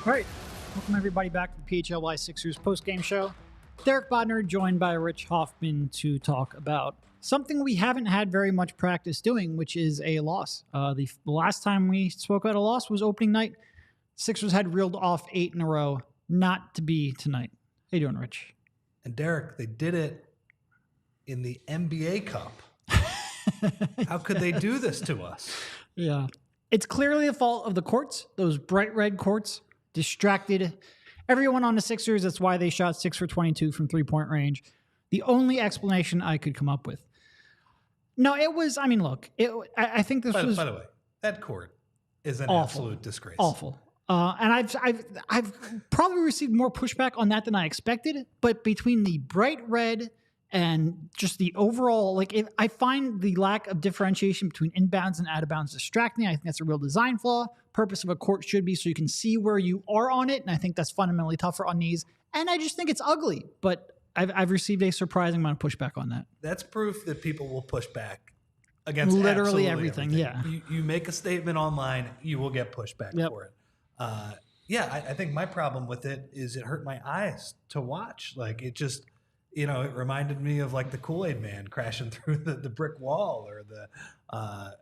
All right, welcome everybody back to the PHLY Sixers post-game show. Derek Bodner joined by Rich Hofmann to talk about something we haven't had very much practice doing, which is a loss. The last time we spoke about a loss was opening night. Sixers had reeled off 8 in a row, not to be tonight. How you doing, Rich? And Derek, they did it in the NBA Cup. How could they do this to us? Yeah. It's clearly the fault of the courts, those bright red courts. Distracted everyone on the Sixers. That's why they shot 6 for 22 from three-point range. The only explanation I could come up with. No, it was, I mean, look, I think this was... By the way, that court is an awful, absolute disgrace. Awful. And I've probably received more pushback on that than I expected, but between the bright red and just the overall, I find the lack of differentiation between inbounds and out of bounds distracting. I think that's a real design flaw. Purpose of a court should be so you can see where you are on it, and I think that's fundamentally tougher on these. And I just think it's ugly, but I've received a surprising amount of pushback on that. That's proof that people will push back against literally everything. Yeah, you make a statement online, you will get pushback for it. I think my problem with it is it hurt my eyes to watch. Like it just, it reminded me of like the Kool-Aid Man crashing through the brick wall, or the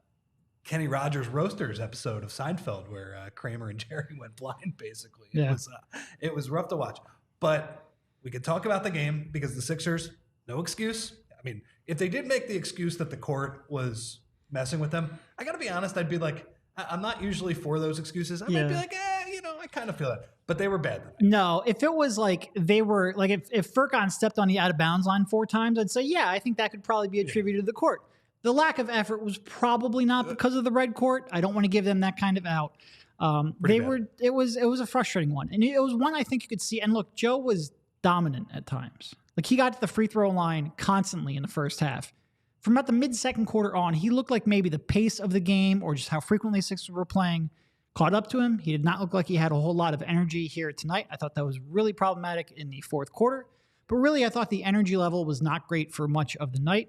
Kenny Rogers Roasters episode of Seinfeld where Kramer and Jerry went blind. Basically, it was rough to watch. But we could talk about the game because the Sixers, no excuse. I mean, if they did make the excuse that the court was messing with them, I got to be honest. I'd be like, I'm not usually for those excuses. I might be like, I kind of feel that. But they were bad. No, if it was like they were like if Furkan stepped on the out of bounds line 4 times, I'd say, I think that could probably be attributed to the court. The lack of effort was probably not because of the red court. I don't want to give them that kind of out. It was a frustrating one. And it was one I think you could see. And look, Joe was dominant at times. Like he got to the free throw line constantly in the first half. From about the mid-second quarter on, he looked like maybe the pace of the game or just how frequently Sixers were playing caught up to him. He did not look like he had a whole lot of energy here tonight. I thought that was really problematic in the fourth quarter. But really, I thought the energy level was not great for much of the night.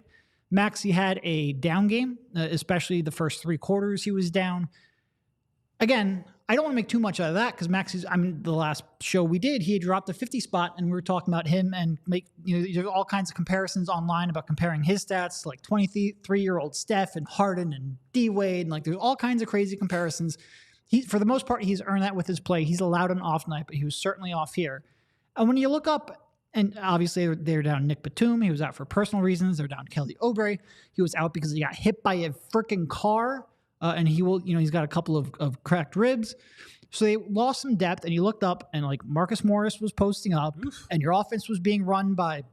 Maxey had a down game, especially the first 3 quarters he was down. Again, I don't want to make too much out of that because Maxey's, the last show we did, he had dropped the 50 spot and we were talking about him and there's all kinds of comparisons online about comparing his stats to like 23-year-old Steph and Harden and D-Wade. And there's all kinds of crazy comparisons. For the most part, he's earned that with his play. He's allowed an off night, but he was certainly off here. And when you look up, and obviously they're down Nick Batum. He was out for personal reasons. They're down Kelly Oubre. He was out because he got hit by a freaking car. And he's got a couple of cracked ribs. So they lost some depth, and you looked up, and Marcus Morris was posting up, and your offense was being run by,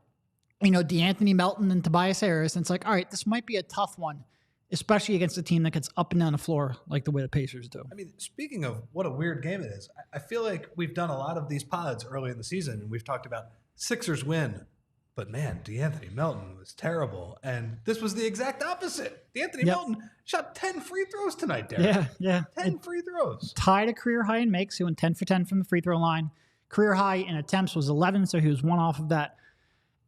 DeAnthony Melton and Tobias Harris. And it's like, all right, this might be a tough one, especially against a team that gets up and down the floor like the way the Pacers do. I mean, speaking of what a weird game it is, I feel like we've done a lot of these pods early in the season, and we've talked about Sixers win. But man, DeAnthony Melton was terrible. And this was the exact opposite. DeAnthony Melton shot 10 free throws tonight, Derek. Yeah. 10 free throws. Tied a career high in makes. He went 10 for 10 from the free throw line. Career high in attempts was 11, so he was 1 off of that.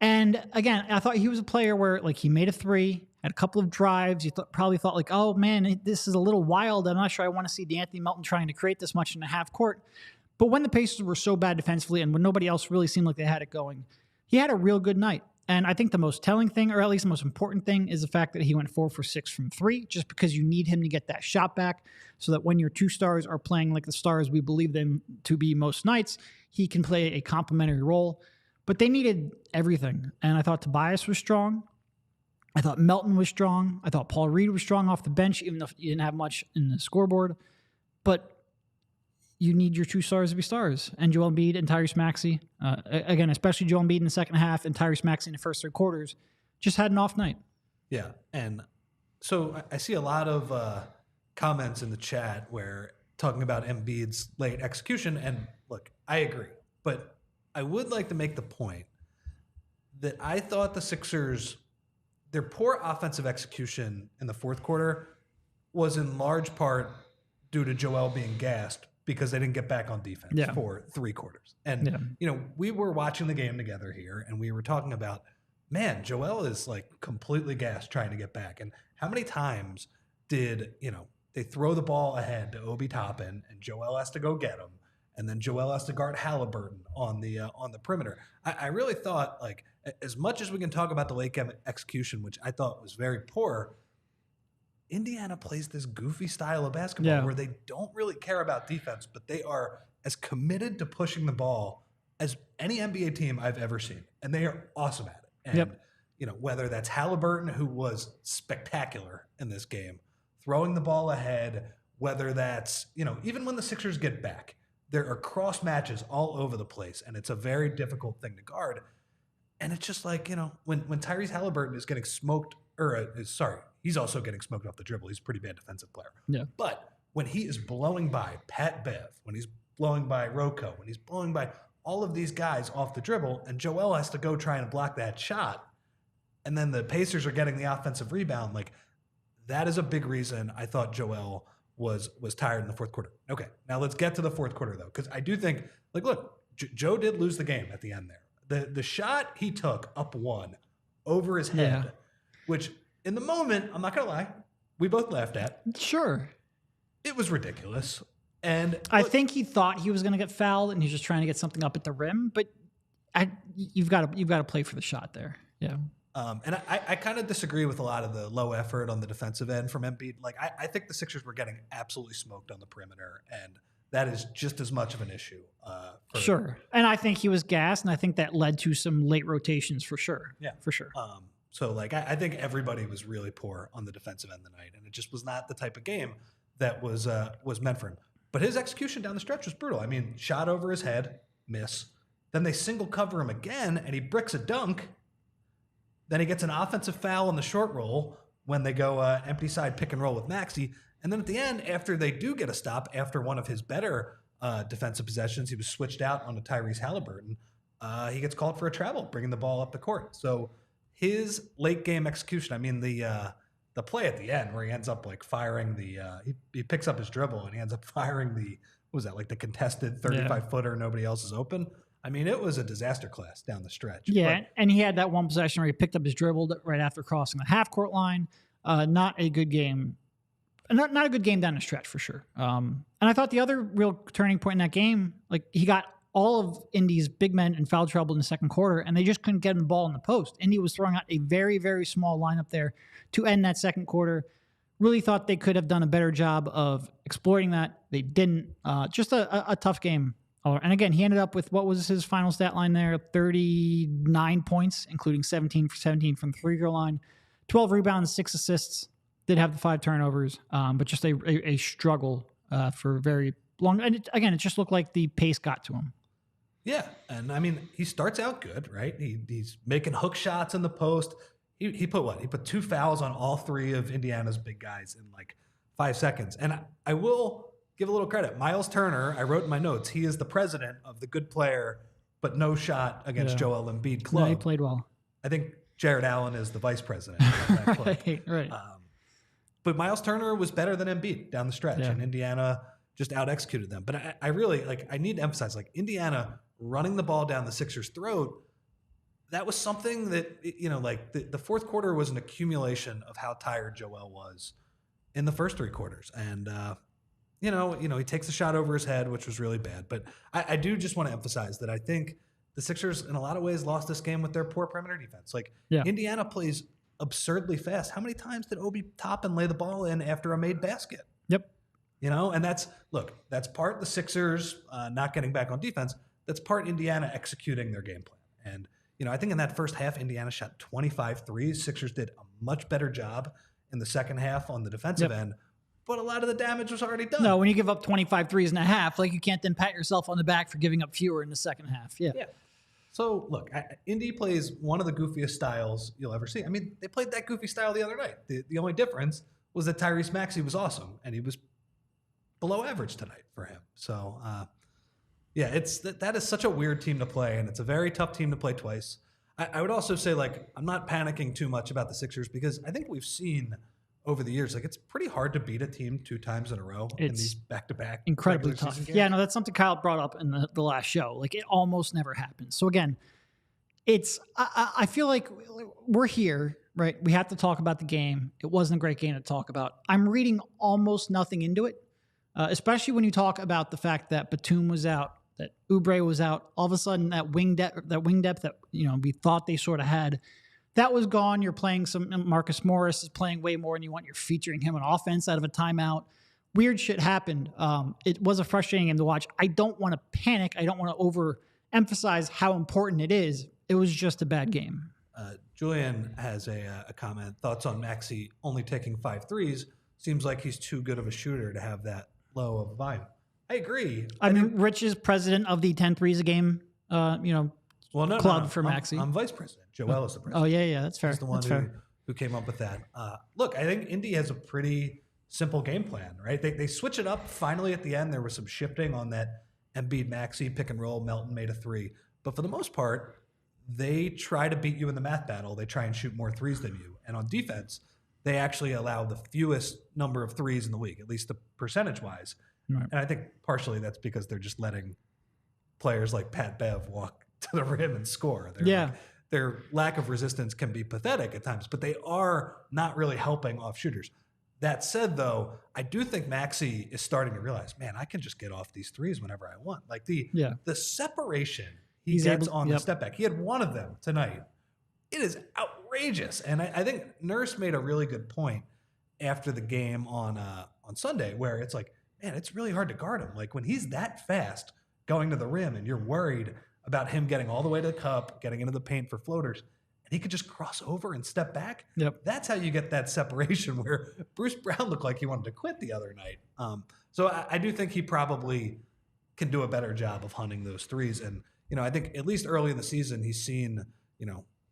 And again, I thought he was a player where he made a 3, had a couple of drives. You probably thought oh man, this is a little wild. I'm not sure I want to see DeAnthony Melton trying to create this much in a half court. But when the Pacers were so bad defensively and when nobody else really seemed like they had it going, he had a real good night. And I think the most telling thing, or at least the most important thing, is the fact that he went 4 for 6 from 3, just because you need him to get that shot back so that when your 2 stars are playing like the stars we believe them to be most nights, he can play a complementary role. But they needed everything. And I thought Tobias was strong. I thought Melton was strong. I thought Paul Reed was strong off the bench, even though he didn't have much in the scoreboard. But you need your 2 stars to be stars. And Joel Embiid and Tyrese Maxey, again, especially Joel Embiid in the second half and Tyrese Maxey in the first 3 quarters, just had an off night. Yeah, and so I see a lot of comments in the chat where talking about Embiid's late execution, and look, I agree. But I would like to make the point that I thought the Sixers, their poor offensive execution in the fourth quarter was in large part due to Joel being gassed because they didn't get back on defense for 3 quarters. And, we were watching the game together here and we were talking about, man, Joel is completely gassed trying to get back. And how many times did, they throw the ball ahead to Obi Toppin and Joel has to go get him. and then Joel has to guard Haliburton on the perimeter. I really thought, like, as much as we can talk about the late game execution, which I thought was very poor, Indiana plays this goofy style of basketball where they don't really care about defense, but they are as committed to pushing the ball as any NBA team I've ever seen, and they are awesome at it. And you know, whether that's Haliburton, who was spectacular in this game, throwing the ball ahead, whether that's, you know, even when the Sixers get back, there are cross matches all over the place, and it's a very difficult thing to guard. And it's just like, you know, when Tyrese Haliburton is getting smoked, he's also getting smoked off the dribble. He's a pretty bad defensive player. Yeah. But when he is blowing by Pat Bev, when he's blowing by Rocco, when he's blowing by all of these guys off the dribble, and Joel has to go try and block that shot, and then the Pacers are getting the offensive rebound, like, that is a big reason I thought Joel was tired in the fourth quarter. Okay, now let's get to the fourth quarter, though, because I do think, like, look, Joe did lose the game at the end there. The shot he took up one over his head, which in the moment, I'm not going to lie, we both laughed at. Sure. It was ridiculous. And I think he thought he was going to get fouled, and he's just trying to get something up at the rim. But you've got to play for the shot there. Yeah. And I kind of disagree with a lot of the low effort on the defensive end from Embiid. Like, I think the Sixers were getting absolutely smoked on the perimeter, and that is just as much of an issue. Sure. And I think he was gassed, and I think that led to some late rotations for sure. Yeah. For sure. So, like, I think everybody was really poor on the defensive end tonight, and it just was not the type of game that was meant for him. But his execution down the stretch was brutal. I mean, shot over his head, miss. Then they single cover him again, and he bricks a dunk. Then he gets an offensive foul on the short roll when they go empty side pick and roll with Maxey. And then at the end, after they do get a stop, after one of his better defensive possessions, he was switched out on a Tyrese Haliburton. He gets called for a travel, bringing the ball up the court. So his late game execution, I mean, the play at the end where he ends up like firing he picks up his dribble and he ends up firing the contested 35-footer, nobody else is open. I mean, it was a disaster class down the stretch. Yeah, and he had that one possession where he picked up his dribble right after crossing the half-court line. Not a good game. Not a good game down the stretch for sure. And I thought the other real turning point in that game, like, he got all of Indy's big men in foul trouble in the second quarter, and they just couldn't get him the ball in the post. Indy was throwing out a very, very small lineup there to end that second quarter. Really thought they could have done a better job of exploiting that. They didn't. Just a tough game. And again, he ended up with, what was his final stat line there? 39 points, including 17 for 17 from the free-throw line. 12 rebounds, 6 assists. Did have the 5 turnovers, but just a struggle for very long. And it just looked like the pace got to him. Yeah, and I mean, he starts out good, right? He's making hook shots in the post. He put what? He put 2 fouls on all 3 of Indiana's big guys in like 5 seconds. And I will give a little credit. Miles Turner, I wrote in my notes, he is the president of the good player, but no shot against Joel Embiid club. No, he played well. I think Jared Allen is the vice president of that club. Right. But Miles Turner was better than Embiid down the stretch, and Indiana just out-executed them. But I really, I need to emphasize, Indiana running the ball down the Sixers' throat, that was something that, the fourth quarter was an accumulation of how tired Joel was in the first 3 quarters. And, he takes a shot over his head, which was really bad. But I do just want to emphasize that I think the Sixers, in a lot of ways, lost this game with their poor perimeter defense. Indiana plays absurdly fast. How many times did Obi top and lay the ball in after a made basket? Yep. And that's part the Sixers not getting back on defense. That's part Indiana executing their game plan. And, I think in that first half, Indiana shot 25 threes. Sixers did a much better job in the second half on the defensive end. But a lot of the damage was already done. No, when you give up 25 threes and a half, you can't then pat yourself on the back for giving up fewer in the second half. Yeah. So, look, Indy plays one of the goofiest styles you'll ever see. I mean, they played that goofy style the other night. The only difference was that Tyrese Maxey was awesome, and he was below average tonight for him. So, that is such a weird team to play, and it's a very tough team to play twice. I would also say, I'm not panicking too much about the Sixers because I think we've seen over the years, it's pretty hard to beat a team 2 times in a row in these back-to-back. Incredibly tough. Yeah, no, that's something Kyle brought up in the last show. It almost never happens. So again, I feel like we're here, right? We have to talk about the game. It wasn't a great game to talk about. I'm reading almost nothing into it. especially when you talk about the fact that Batum was out, that Oubre was out. All of a sudden, that wing depth that we thought they sort of had, that was gone. You're playing Marcus Morris is playing way more, and you're featuring him on offense out of a timeout. Weird shit happened. It was a frustrating game to watch. I don't want to panic. I don't want to overemphasize how important it is. It was just a bad game. Julian has a comment. Thoughts on Maxey only taking 5 threes? Seems like he's too good of a shooter to have that low of a volume. I agree. I mean, Rich is president of the 10 threes a game, club for Maxey. I'm vice president. Joel is the president. Oh, yeah, that's fair. He's the one who came up with that. Look, I think Indy has a pretty simple game plan, right? They switch it up finally at the end. There was some shifting on that Embiid Maxey pick and roll. Melton made a 3. But for the most part, they try to beat you in the math battle. They try and shoot more threes than you. And on defense, they actually allow the fewest number of threes in the league, at least the percentage-wise. Right. And I think partially that's because they're just letting players like Pat Bev walk to the rim and score. Their lack of resistance can be pathetic at times, but they are not really helping off shooters. That said, though, I do think Maxey is starting to realize, man, I can just get off these threes whenever I want. Like the separation he gets on the step back. He had one of them tonight. It is outrageous. And I think Nurse made a really good point after the game on Sunday, where it's like, man, it's really hard to guard him. Like when he's that fast going to the rim and you're worried about him getting all the way to the cup, getting into the paint for floaters, and he could just cross over and step back. Yep. That's how you get that separation where Bruce Brown looked like he wanted to quit the other night. So I do think he probably can do a better job of hunting those threes. And, I think at least early in the season, he's seen,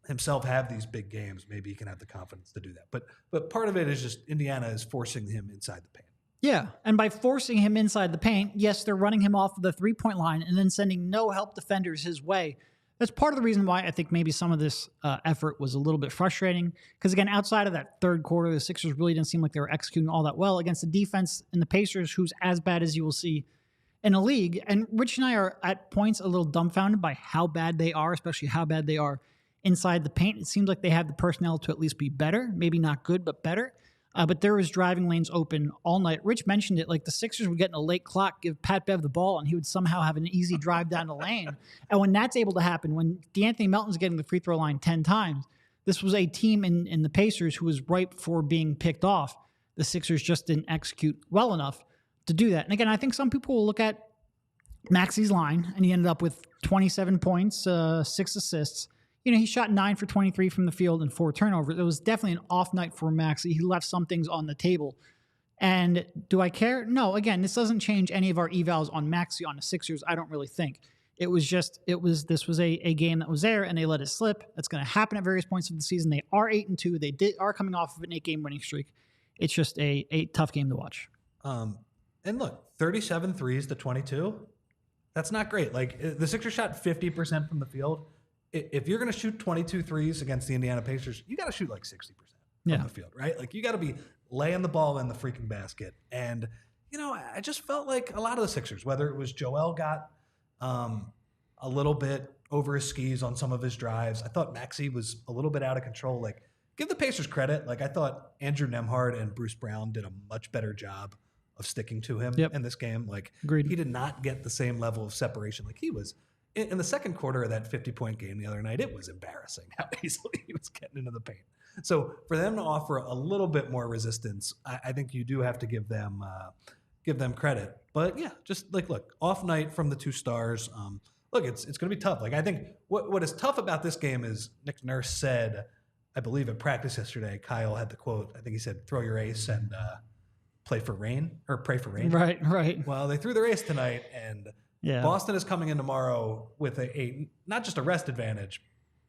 himself have these big games. Maybe he can have the confidence to do that. But part of it is just Indiana is forcing him inside the paint. Yeah, and by forcing him inside the paint, yes, they're running him off of the three-point line and then sending no help defenders his way. That's part of the reason why I think maybe some of this effort was a little bit frustrating. Because, again, outside of that third quarter, the Sixers really didn't seem like they were executing all that well against the defense in the Pacers, who's as bad as you will see in a league. And Rich and I are at points a little dumbfounded by how bad they are, especially how bad they are inside the paint. It seems like they have the personnel to at least be better. Maybe not good, but better. But there was driving lanes open all night. Rich mentioned it, like the Sixers would get in a late clock, give Pat Bev the ball, and he would somehow have an easy drive down the lane. And when that's able to happen, when DeAnthony Melton's getting the free throw line 10 times, this was a team in the Pacers who was ripe for being picked off. The Sixers just didn't execute well enough to do that. And again, I think some people will look at Maxey's line, and he ended up with 27 points, 6 assists. He shot 9 for 23 from the field and 4 turnovers. It was definitely an off night for Maxey. He left some things on the table. And do I care? No. Again, this doesn't change any of our evals on Maxey on the Sixers, I don't really think. This was a game that was there, and they let it slip. That's going to happen at various points of the season. They are 8-2. They are coming off of an 8-game winning streak. It's just a tough game to watch. And look, 37 threes to 22. That's not great. Like the Sixers shot 50% from the field. If you're going to shoot 22 threes against the Indiana Pacers, you got to shoot like 60% from the field, right? Like you got to be laying the ball in the freaking basket. And, I just felt like a lot of the Sixers, whether it was Joel got a little bit over his skis on some of his drives. I thought Maxey was a little bit out of control. Like give the Pacers credit. Like I thought Andrew Nembhard and Bruce Brown did a much better job of sticking to him in this game. Like Agreed. He did not get the same level of separation like he was. In the second quarter of that 50-point game the other night, it was embarrassing how easily he was getting into the paint. So for them to offer a little bit more resistance, I think you do have to give them credit. But yeah, just look, off night from the 2 stars. Look, it's going to be tough. Like I think what is tough about this game is Nick Nurse said, I believe at practice yesterday, Kyle had the quote. I think he said, "Throw your ace and pray for rain." Right. Well, they threw their ace tonight and. Yeah. Boston is coming in tomorrow with not just a rest advantage,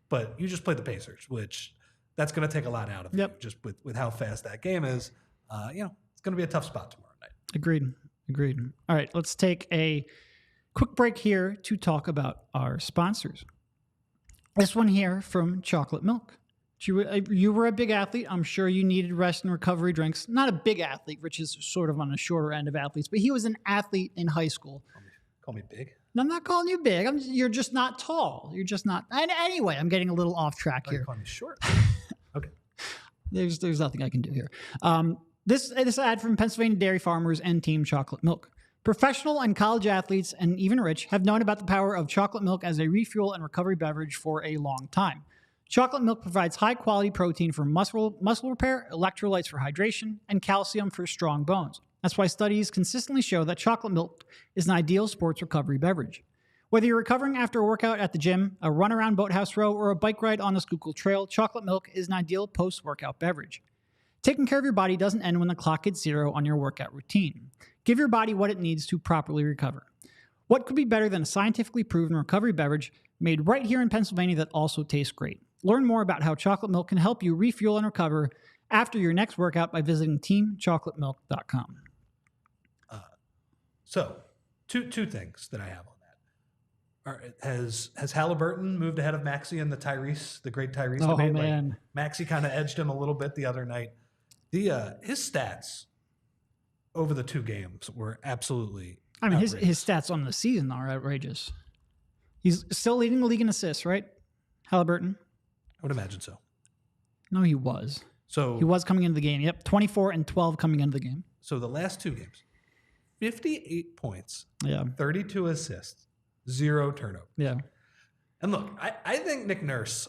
but you just played the Pacers, which that's going to take a lot out of you just with how fast that game is. It's going to be a tough spot tomorrow night. Agreed. All right, let's take a quick break here to talk about our sponsors. This one here from Chocolate Milk. You were a big athlete. I'm sure you needed rest and recovery drinks. Not a big athlete, Rich is sort of on the shorter end of athletes, but he was an athlete in high school. Call me big? I'm not calling you big. You're just not tall. You're just not. And anyway, I'm getting a little off track here. You're calling me short. Okay. There's nothing I can do here. This ad from Pennsylvania Dairy Farmers and Team Chocolate Milk. Professional and college athletes, and even rich, have known about the power of chocolate milk as a refuel and recovery beverage for a long time. Chocolate milk provides high-quality protein for muscle repair, electrolytes for hydration, and calcium for strong bones. That's why studies consistently show that chocolate milk is an ideal sports recovery beverage. Whether you're recovering after a workout at the gym, a run around Boathouse Row, or a bike ride on the Schuylkill Trail, chocolate milk is an ideal post-workout beverage. Taking care of your body doesn't end when the clock hits zero on your workout routine. Give your body what it needs to properly recover. What could be better than a scientifically proven recovery beverage made right here in Pennsylvania that also tastes great? Learn more about how chocolate milk can help you refuel and recover after your next workout by visiting teamchocolatemilk.com. So, two things that I have on that. Has Haliburton moved ahead of Maxey in the great Tyrese debate? Man. Like, Maxey kind of edged him a little bit the other night. His stats over the 2 games were absolutely his stats on the season are outrageous. He's still leading the league in assists, right? Haliburton? I would imagine so. No, he was. So he was coming into the game. Yep, 24 and 12 coming into the game. So the last 2 games, 58 points, yeah, 32 assists, 0 turnover. Yeah. And look, I think Nick Nurse,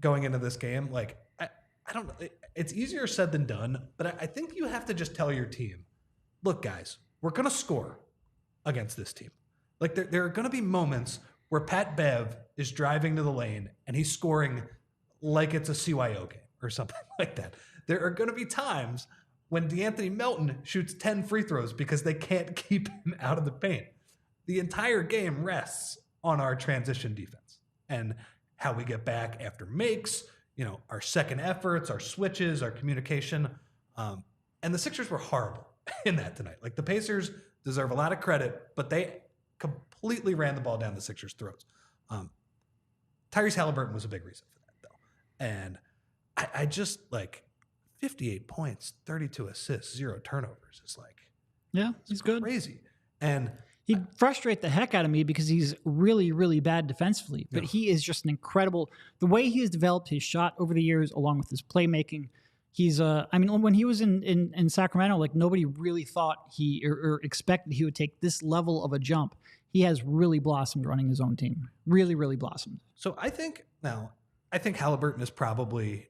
going into this game, like, I don't know. It's easier said than done, but I think you have to just tell your team, look, guys, we're going to score against this team. Like, there are going to be moments where Pat Bev is driving to the lane and he's scoring like it's a CYO game or something like that. There are going to be times when DeAnthony Melton shoots 10 free throws because they can't keep him out of the paint. The entire game rests on our transition defense and how we get back after makes, our second efforts, our switches, our communication. And the Sixers were horrible in that tonight. Like, the Pacers deserve a lot of credit, but they completely ran the ball down the Sixers' throats. Tyrese Haliburton was a big reason for that, though. And I just, 58 points, 32 assists, 0 turnovers is he's good. Crazy. And he'd frustrate the heck out of me because he's really, really bad defensively. But he is just an incredible. The way he has developed his shot over the years, along with his playmaking, he's. When he was in Sacramento, nobody really thought or expected he would take this level of a jump. He has really blossomed running his own team. Really, really blossomed. So I think Haliburton is probably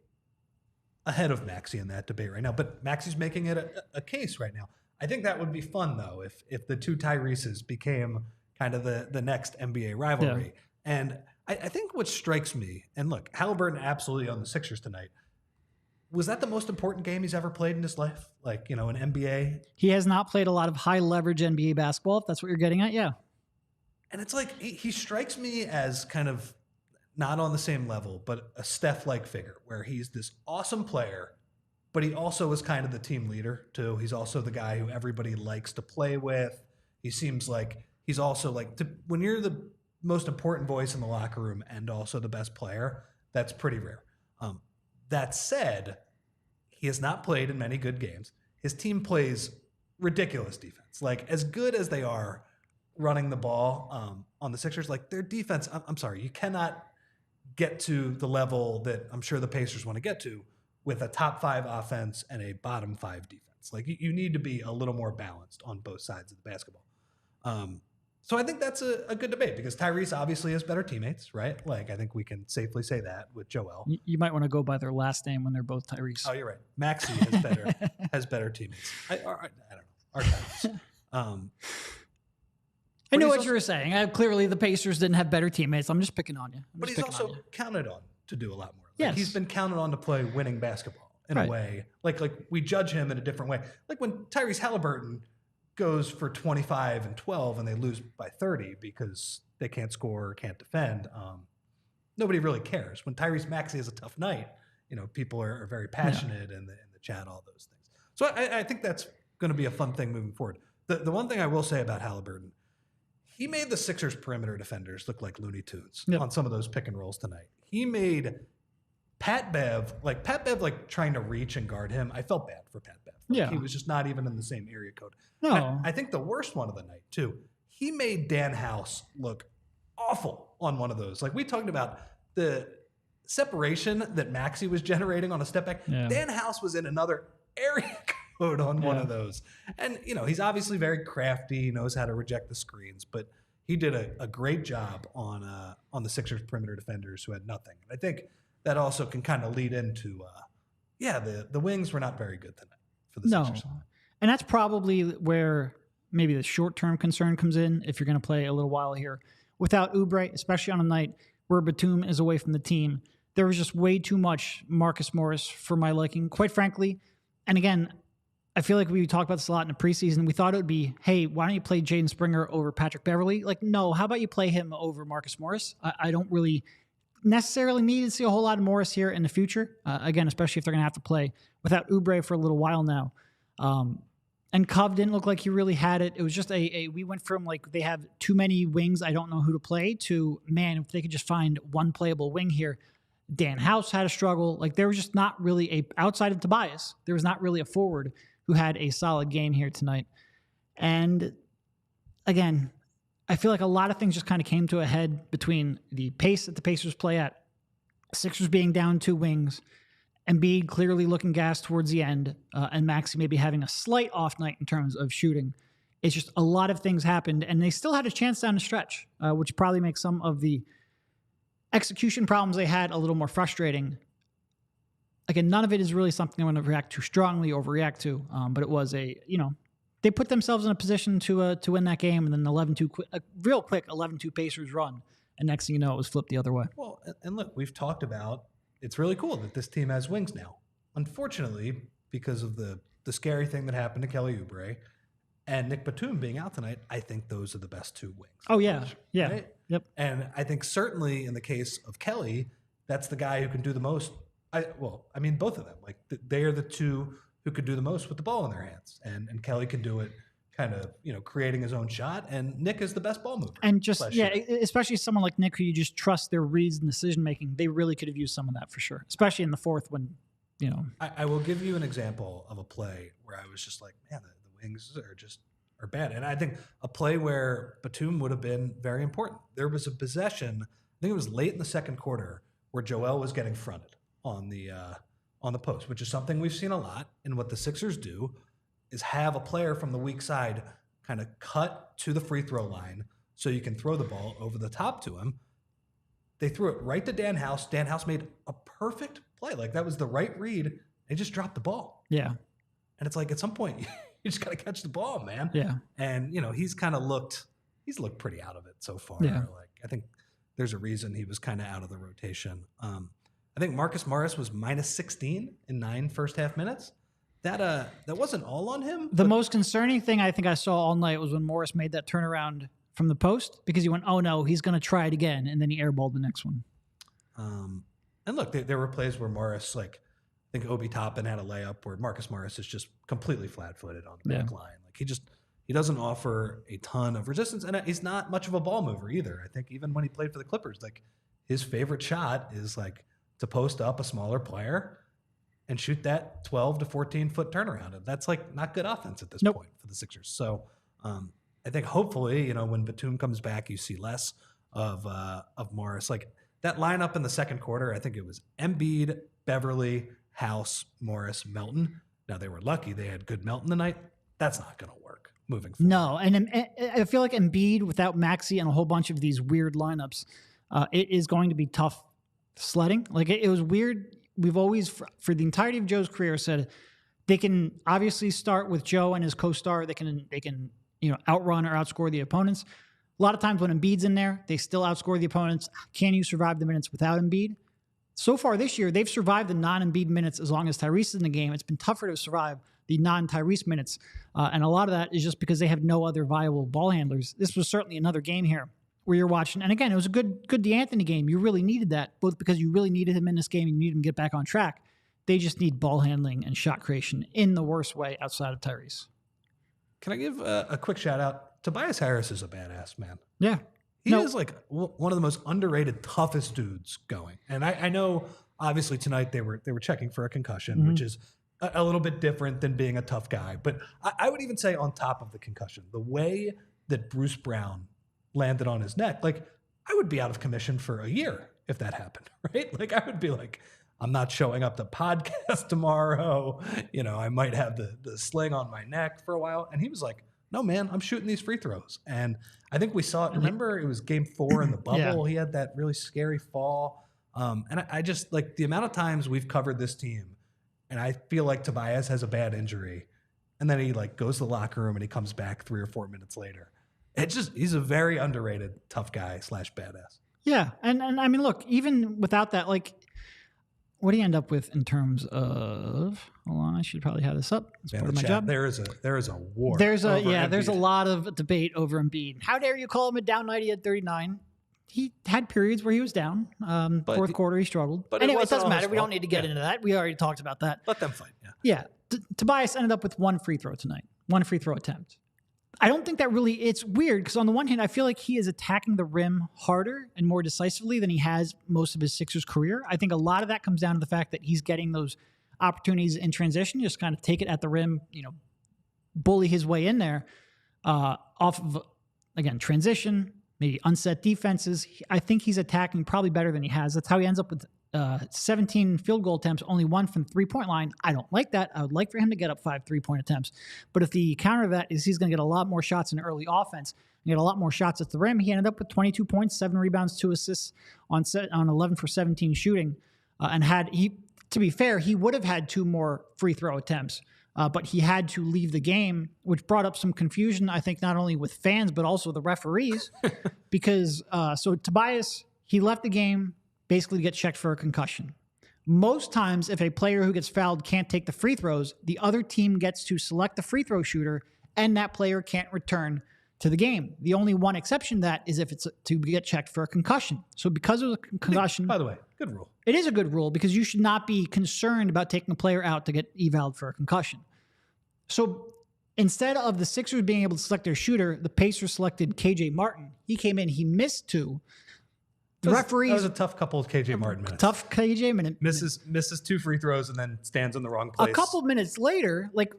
ahead of Maxey in that debate right now. But Maxey's making it a case right now. I think that would be fun, though, if the 2 Tyreses became kind of the next NBA rivalry. Yeah. And I think what strikes me, and look, Haliburton absolutely on the Sixers tonight. Was that the most important game he's ever played in his life? An NBA? He has not played a lot of high-leverage NBA basketball, if that's what you're getting at, yeah. And it's he strikes me as kind of not on the same level, but a Steph-like figure, where he's this awesome player, but he also is kind of the team leader, too. He's also the guy who everybody likes to play with. He seems like he's also when you're the most important voice in the locker room and also the best player, that's pretty rare. That said, he has not played in many good games. His team plays ridiculous defense. As good as they are running the ball on the Sixers, their defense, I'm sorry, you cannot get to the level that I'm sure the Pacers want to get to with a top 5 offense and a bottom 5 defense. You need to be a little more balanced on both sides of the basketball. So I think that's a good debate because Tyrese obviously has better teammates, right? I think we can safely say that with Joel. You might want to go by their last name when they're both Tyrese. Oh, you're right. Maxey has better teammates. I don't know. Archives. I know what you were saying. Clearly, the Pacers didn't have better teammates. I'm just picking on you. But he's also counted on to do a lot more. Yes. He's been counted on to play winning basketball in a way. We judge him in a different way. When Tyrese Haliburton goes for 25 and 12 and they lose by 30 because they can't score or can't defend, nobody really cares. When Tyrese Maxey has a tough night, people are very passionate in the chat, all those things. So I think that's going to be a fun thing moving forward. The one thing I will say about Haliburton, he made the Sixers perimeter defenders look like Looney Tunes on some of those pick and rolls tonight. He made Pat Bev trying to reach and guard him. I felt bad for Pat Bev. He was just not even in the same area code. No. I think the worst one of the night, too, he made Dan House look awful on one of those. We talked about the separation that Maxey was generating on a step back. Yeah. Dan House was in another area code on one of those. And, he's obviously very crafty. He knows how to reject the screens, but he did a great job on the Sixers perimeter defenders who had nothing. And I think that also can kind of lead into, the wings were not very good tonight for the Sixers. And that's probably where maybe the short-term concern comes in if you're going to play a little while here. Without Oubre, especially on a night where Batum is away from the team, there was just way too much Marcus Morris for my liking, quite frankly. And again, I feel like we talked about this a lot in the preseason. We thought it would be, hey, why don't you play Jaden Springer over Patrick Beverley? Like, no, how about you play him over Marcus Morris? I don't really necessarily need to see a whole lot of Morris here in the future. Again, especially if they're going to have to play without Oubre for a little while now. And Cove didn't look like he really had it. It was just we went from like they have too many wings, I don't know who to play, to, man, if they could just find one playable wing here. Dan House had a struggle. Like there was just not really outside of Tobias, there was not really a forward who had a solid game here tonight. And again, I feel like a lot of things just kind of came to a head between the pace that the Pacers play at, Sixers being down 2 wings, Embiid clearly looking gassed towards the end, and Maxey maybe having a slight off night in terms of shooting. It's just a lot of things happened, and they still had a chance down the stretch, which probably makes some of the execution problems they had a little more frustrating. Again, none of it is really something I want to react too strongly or overreact to, but it was they put themselves in a position to win that game, and then 11-2, a real quick 11-2 Pacers run, and next thing you know, it was flipped the other way. Well, and look, we've talked about it's really cool that this team has wings now. Unfortunately, because of the scary thing that happened to Kelly Oubre and Nick Batum being out tonight, I think those are the best 2 wings. Oh, yeah. Yeah. Right? Yep. And I think certainly in the case of Kelly, that's the guy who can do the most. Both of them. Like they are the 2 who could do the most with the ball in their hands. And Kelly can do it kind of, creating his own shot. And Nick is the best ball mover. And just, especially someone like Nick, who you just trust their reads and decision-making, they really could have used some of that for sure, especially in the fourth when, I will give you an example of a play where I was just like, man, the wings are bad. And I think a play where Batum would have been very important. There was a possession, I think it was late in the second quarter, where Joel was getting fronted on the post, which is something we've seen a lot. And what the Sixers do is have a player from the weak side kind of cut to the free throw line so you can throw the ball over the top to him. They threw it right to Dan House. Dan House made a perfect play. Like that was the right read. They just dropped the ball. Yeah. And it's like at some point you just got to catch the ball, man. Yeah. And he's looked pretty out of it so far. Yeah. Like I think there's a reason he was kind of out of the rotation. I think Marcus Morris was -16 in 9 first half minutes. That wasn't all on him. The most concerning thing I think I saw all night was when Morris made that turnaround from the post, because he went, oh no, he's going to try it again, and then he airballed the next one. And look, there were plays where Morris, like I think Obi Toppin had a layup where Marcus Morris is just completely flat-footed on the back line. Like he doesn't offer a ton of resistance, and he's not much of a ball mover either. I think even when he played for the Clippers, like his favorite shot is like to post up a smaller player and shoot that 12 to 14 foot turnaround. And that's like not good offense at this point for the Sixers. So I think hopefully, when Batum comes back, you see less of Morris. Like that lineup in the second quarter, I think it was Embiid, Beverley, House, Morris, Melton. Now they were lucky they had good Melton tonight. That's not going to work moving forward. No, and I feel like Embiid without Maxey and a whole bunch of these weird lineups, it is going to be tough sledding. Like it was weird. We've always, for the entirety of Joe's career, said they can obviously start with Joe and his co-star. They can outrun or outscore the opponents. A lot of times when Embiid's in there, they still outscore the opponents. Can you survive the minutes without Embiid? So far this year, they've survived the non-Embiid minutes as long as Tyrese is in the game. It's been tougher to survive the non-Tyrese minutes. And a lot of that is just because they have no other viable ball handlers. This was certainly another game here where you're watching. And again, it was a good DeAnthony game. You really needed that, both because you really needed him in this game and you needed him to get back on track. They just need ball handling and shot creation in the worst way outside of Tyrese. Can I give a quick shout out? Tobias Harris is a badass, man. Yeah. He is like one of the most underrated, toughest dudes going. And I know, obviously, tonight they were checking for a concussion, which is a little bit different than being a tough guy. But I would even say on top of the concussion, the way that Bruce Brown landed on his neck, like I would be out of commission for a year if that happened, right? Like I would be like, I'm not showing up to podcast tomorrow. You know, I might have the sling on my neck for a while. And he was like, no, man, I'm shooting these free throws. And I think we saw it. Remember, it was game 4 in the bubble. He had that really scary fall. And I just like the amount of times we've covered this team, and I feel like Tobias has a bad injury, and then he like goes to the locker room and he comes back 3 or 4 minutes later. He's a very underrated tough guy / badass. Yeah. And I mean, look, even without that, like, what do you end up with in terms of, hold on, I should probably have this up. It's part of my job. There is a war. There's a lot of debate over Embiid. How dare you call him a down night? He had 39. He had periods where he was down. Fourth quarter, he struggled. But anyway, it doesn't matter. We don't need to get into that. We already talked about that. Let them fight. Yeah. Tobias ended up with 1 free throw tonight. 1 free throw attempt. I don't think that really, it's weird because on the one hand, I feel like he is attacking the rim harder and more decisively than he has most of his Sixers career. I think a lot of that comes down to the fact that he's getting those opportunities in transition, just kind of take it at the rim, you know, bully his way in there off of, again, transition, maybe unset defenses. I think he's attacking probably better than he has. That's how he ends up with 17 field goal attempts, only 1 from the 3-point line. I don't like that. I would like for him to get up 5 3-point attempts. But if the counter to that is he's going to get a lot more shots in early offense, and get a lot more shots at the rim, he ended up with 22 points, 7 rebounds, 2 assists on 11 for 17 shooting. To be fair, he would have had 2 more free throw attempts, but he had to leave the game, which brought up some confusion, I think, not only with fans, but also the referees. Because, so Tobias, he left the game basically to get checked for a concussion. Most times, if a player who gets fouled can't take the free throws, the other team gets to select the free throw shooter, and that player can't return to the game. The only one exception to that is if it's to get checked for a concussion. So because of the concussion... By the way, good rule. It is a good rule because you should not be concerned about taking a player out to get eval'd for a concussion. So instead of the Sixers being able to select their shooter, the Pacers selected KJ Martin. He came in, he missed 2. The referees... That was a tough couple of KJ Martin minutes. Tough KJ minute. Misses 2 free throws and then stands in the wrong place. A couple minutes later, like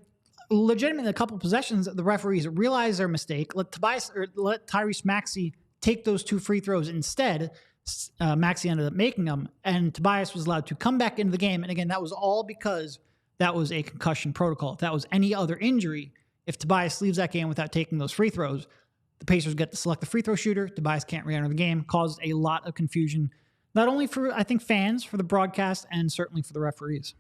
legitimately a couple possessions, the referees realized their mistake, let Tyrese Maxey take those 2 free throws instead. Maxey ended up making them, and Tobias was allowed to come back into the game. And again, that was all because that was a concussion protocol. If that was any other injury, if Tobias leaves that game without taking those free throws, the Pacers get to select the free throw shooter. Tobias can't re-enter the game. Caused a lot of confusion, not only for, I think, fans, for the broadcast, and certainly for the referees.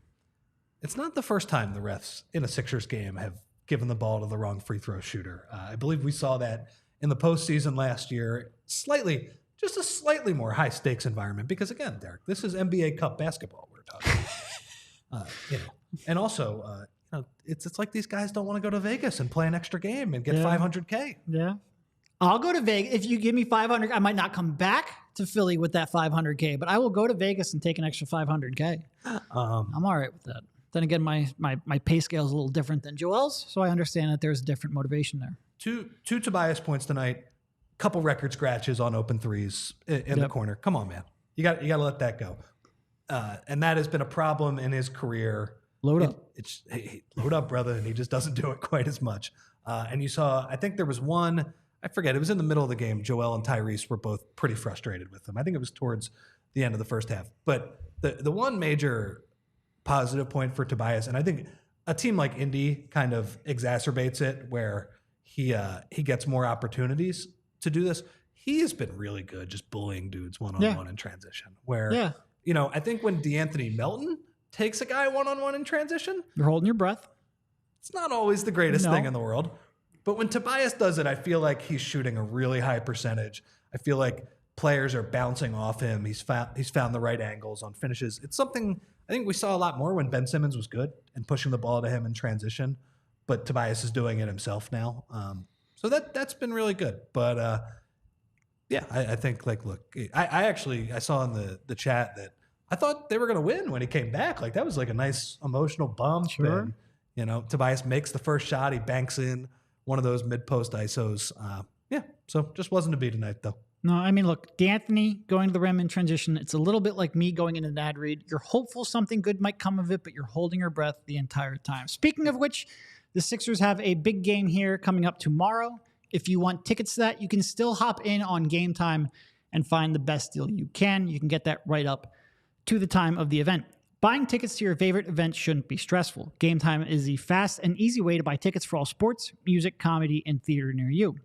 It's not the first time the refs in a Sixers game have given the ball to the wrong free throw shooter. I believe we saw that in the postseason last year. Just a slightly more high stakes environment because, again, Derek, this is NBA Cup basketball we're talking about. And also, it's like these guys don't want to go to Vegas and play an extra game and get $500K. Yeah. I'll go to Vegas. If you give me $500, I might not come back to Philly with that $500K, but I will go to Vegas and take an extra $500K. I'm all right with that. Then again, my pay scale is a little different than Joel's, so I understand that there's a different motivation there. Two Tobias points tonight, couple record scratches on open threes in the corner. Come on, man. You got to let that go. And that has been a problem in his career. Load up. Load up, brother, and he just doesn't do it quite as much. And you saw, I think there was one, I forget, it was in the middle of the game. Joel and Tyrese were both pretty frustrated with him. I think it was towards the end of the first half. But the one major positive point for Tobias, and I think a team like Indy kind of exacerbates it where he gets more opportunities to do this. He has been really good just bullying dudes one-on-one in transition. Where, I think when DeAnthony Melton takes a guy one-on-one in transition, you're holding your breath. It's not always the greatest thing in the world. But when Tobias does it, I feel like he's shooting a really high percentage. I feel like players are bouncing off him. He's found the right angles on finishes. It's something I think we saw a lot more when Ben Simmons was good and pushing the ball to him in transition. But Tobias is doing it himself now. So that's been really good. But I think, look, I saw in the chat that I thought they were going to win when he came back. Like, that was like a nice emotional bump. Sure. And, Tobias makes the first shot. He banks in one of those mid-post ISOs. So just wasn't to be tonight, though. No, I mean, look, D'Anthony going to the rim in transition, it's a little bit like me going into an ad read. You're hopeful something good might come of it, but you're holding your breath the entire time. Speaking of which, the Sixers have a big game here coming up tomorrow. If you want tickets to that, you can still hop in on Game Time and find the best deal you can. You can get that right up to the time of the event. Buying tickets to your favorite event shouldn't be stressful. Game Time is the fast and easy way to buy tickets for all sports, music, comedy, and theater near you.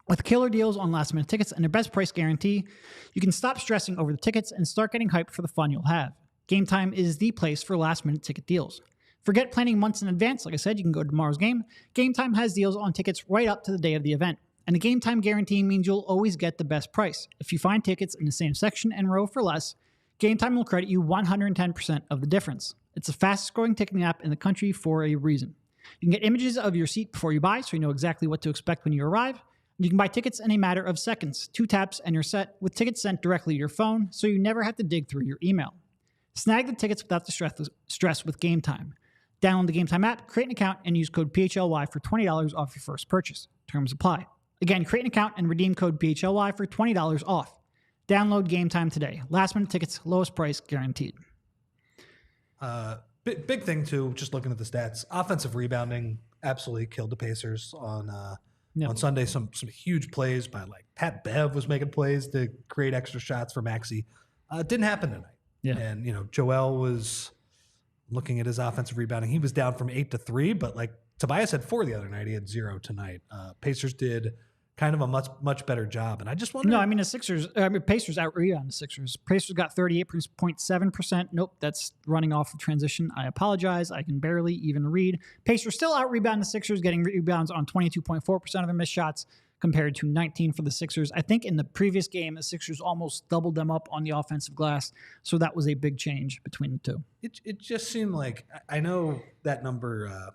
With killer deals on last-minute tickets and their best price guarantee, you can stop stressing over the tickets and start getting hyped for the fun you'll have. Game Time is the place for last-minute ticket deals. Forget planning months in advance. Like I said, you can go to tomorrow's game. Game Time has deals on tickets right up to the day of the event. And the Game Time guarantee means you'll always get the best price. If you find tickets in the same section and row for less, Game Time will credit you 110% of the difference. It's the fastest growing ticketing app in the country for a reason. You can get images of your seat before you buy, so you know exactly what to expect when you arrive. You can buy tickets in a matter of seconds. 2 taps and you're set, with tickets sent directly to your phone, so you never have to dig through your email. Snag the tickets without the stress with Game Time. Download the Game Time app, create an account, and use code PHLY for $20 off your first purchase. Terms apply. Again, create an account and redeem code PHLY for $20 off. Download Game Time today. Last minute tickets, lowest price guaranteed. Big thing too, just looking at the stats, offensive rebounding absolutely killed the Pacers on Sunday. Some huge plays by like Pat Bev was making plays to create extra shots for Maxey. It didn't happen tonight. Yeah. And, Joel was looking at his offensive rebounding. He was down from 8 to 3, but like Tobias had 4 the other night. He had 0 tonight. Pacers did kind of a much better job. And I just wonder. No, I mean, Pacers out-rebounded the Sixers. Pacers got 38.7%. Nope, that's running off of transition. I apologize. I can barely even read. Pacers still out-rebound the Sixers, getting rebounds on 22.4% of their missed shots compared to 19 for the Sixers. I think in the previous game, the Sixers almost doubled them up on the offensive glass. So that was a big change between the two. It just seemed like, I know that number,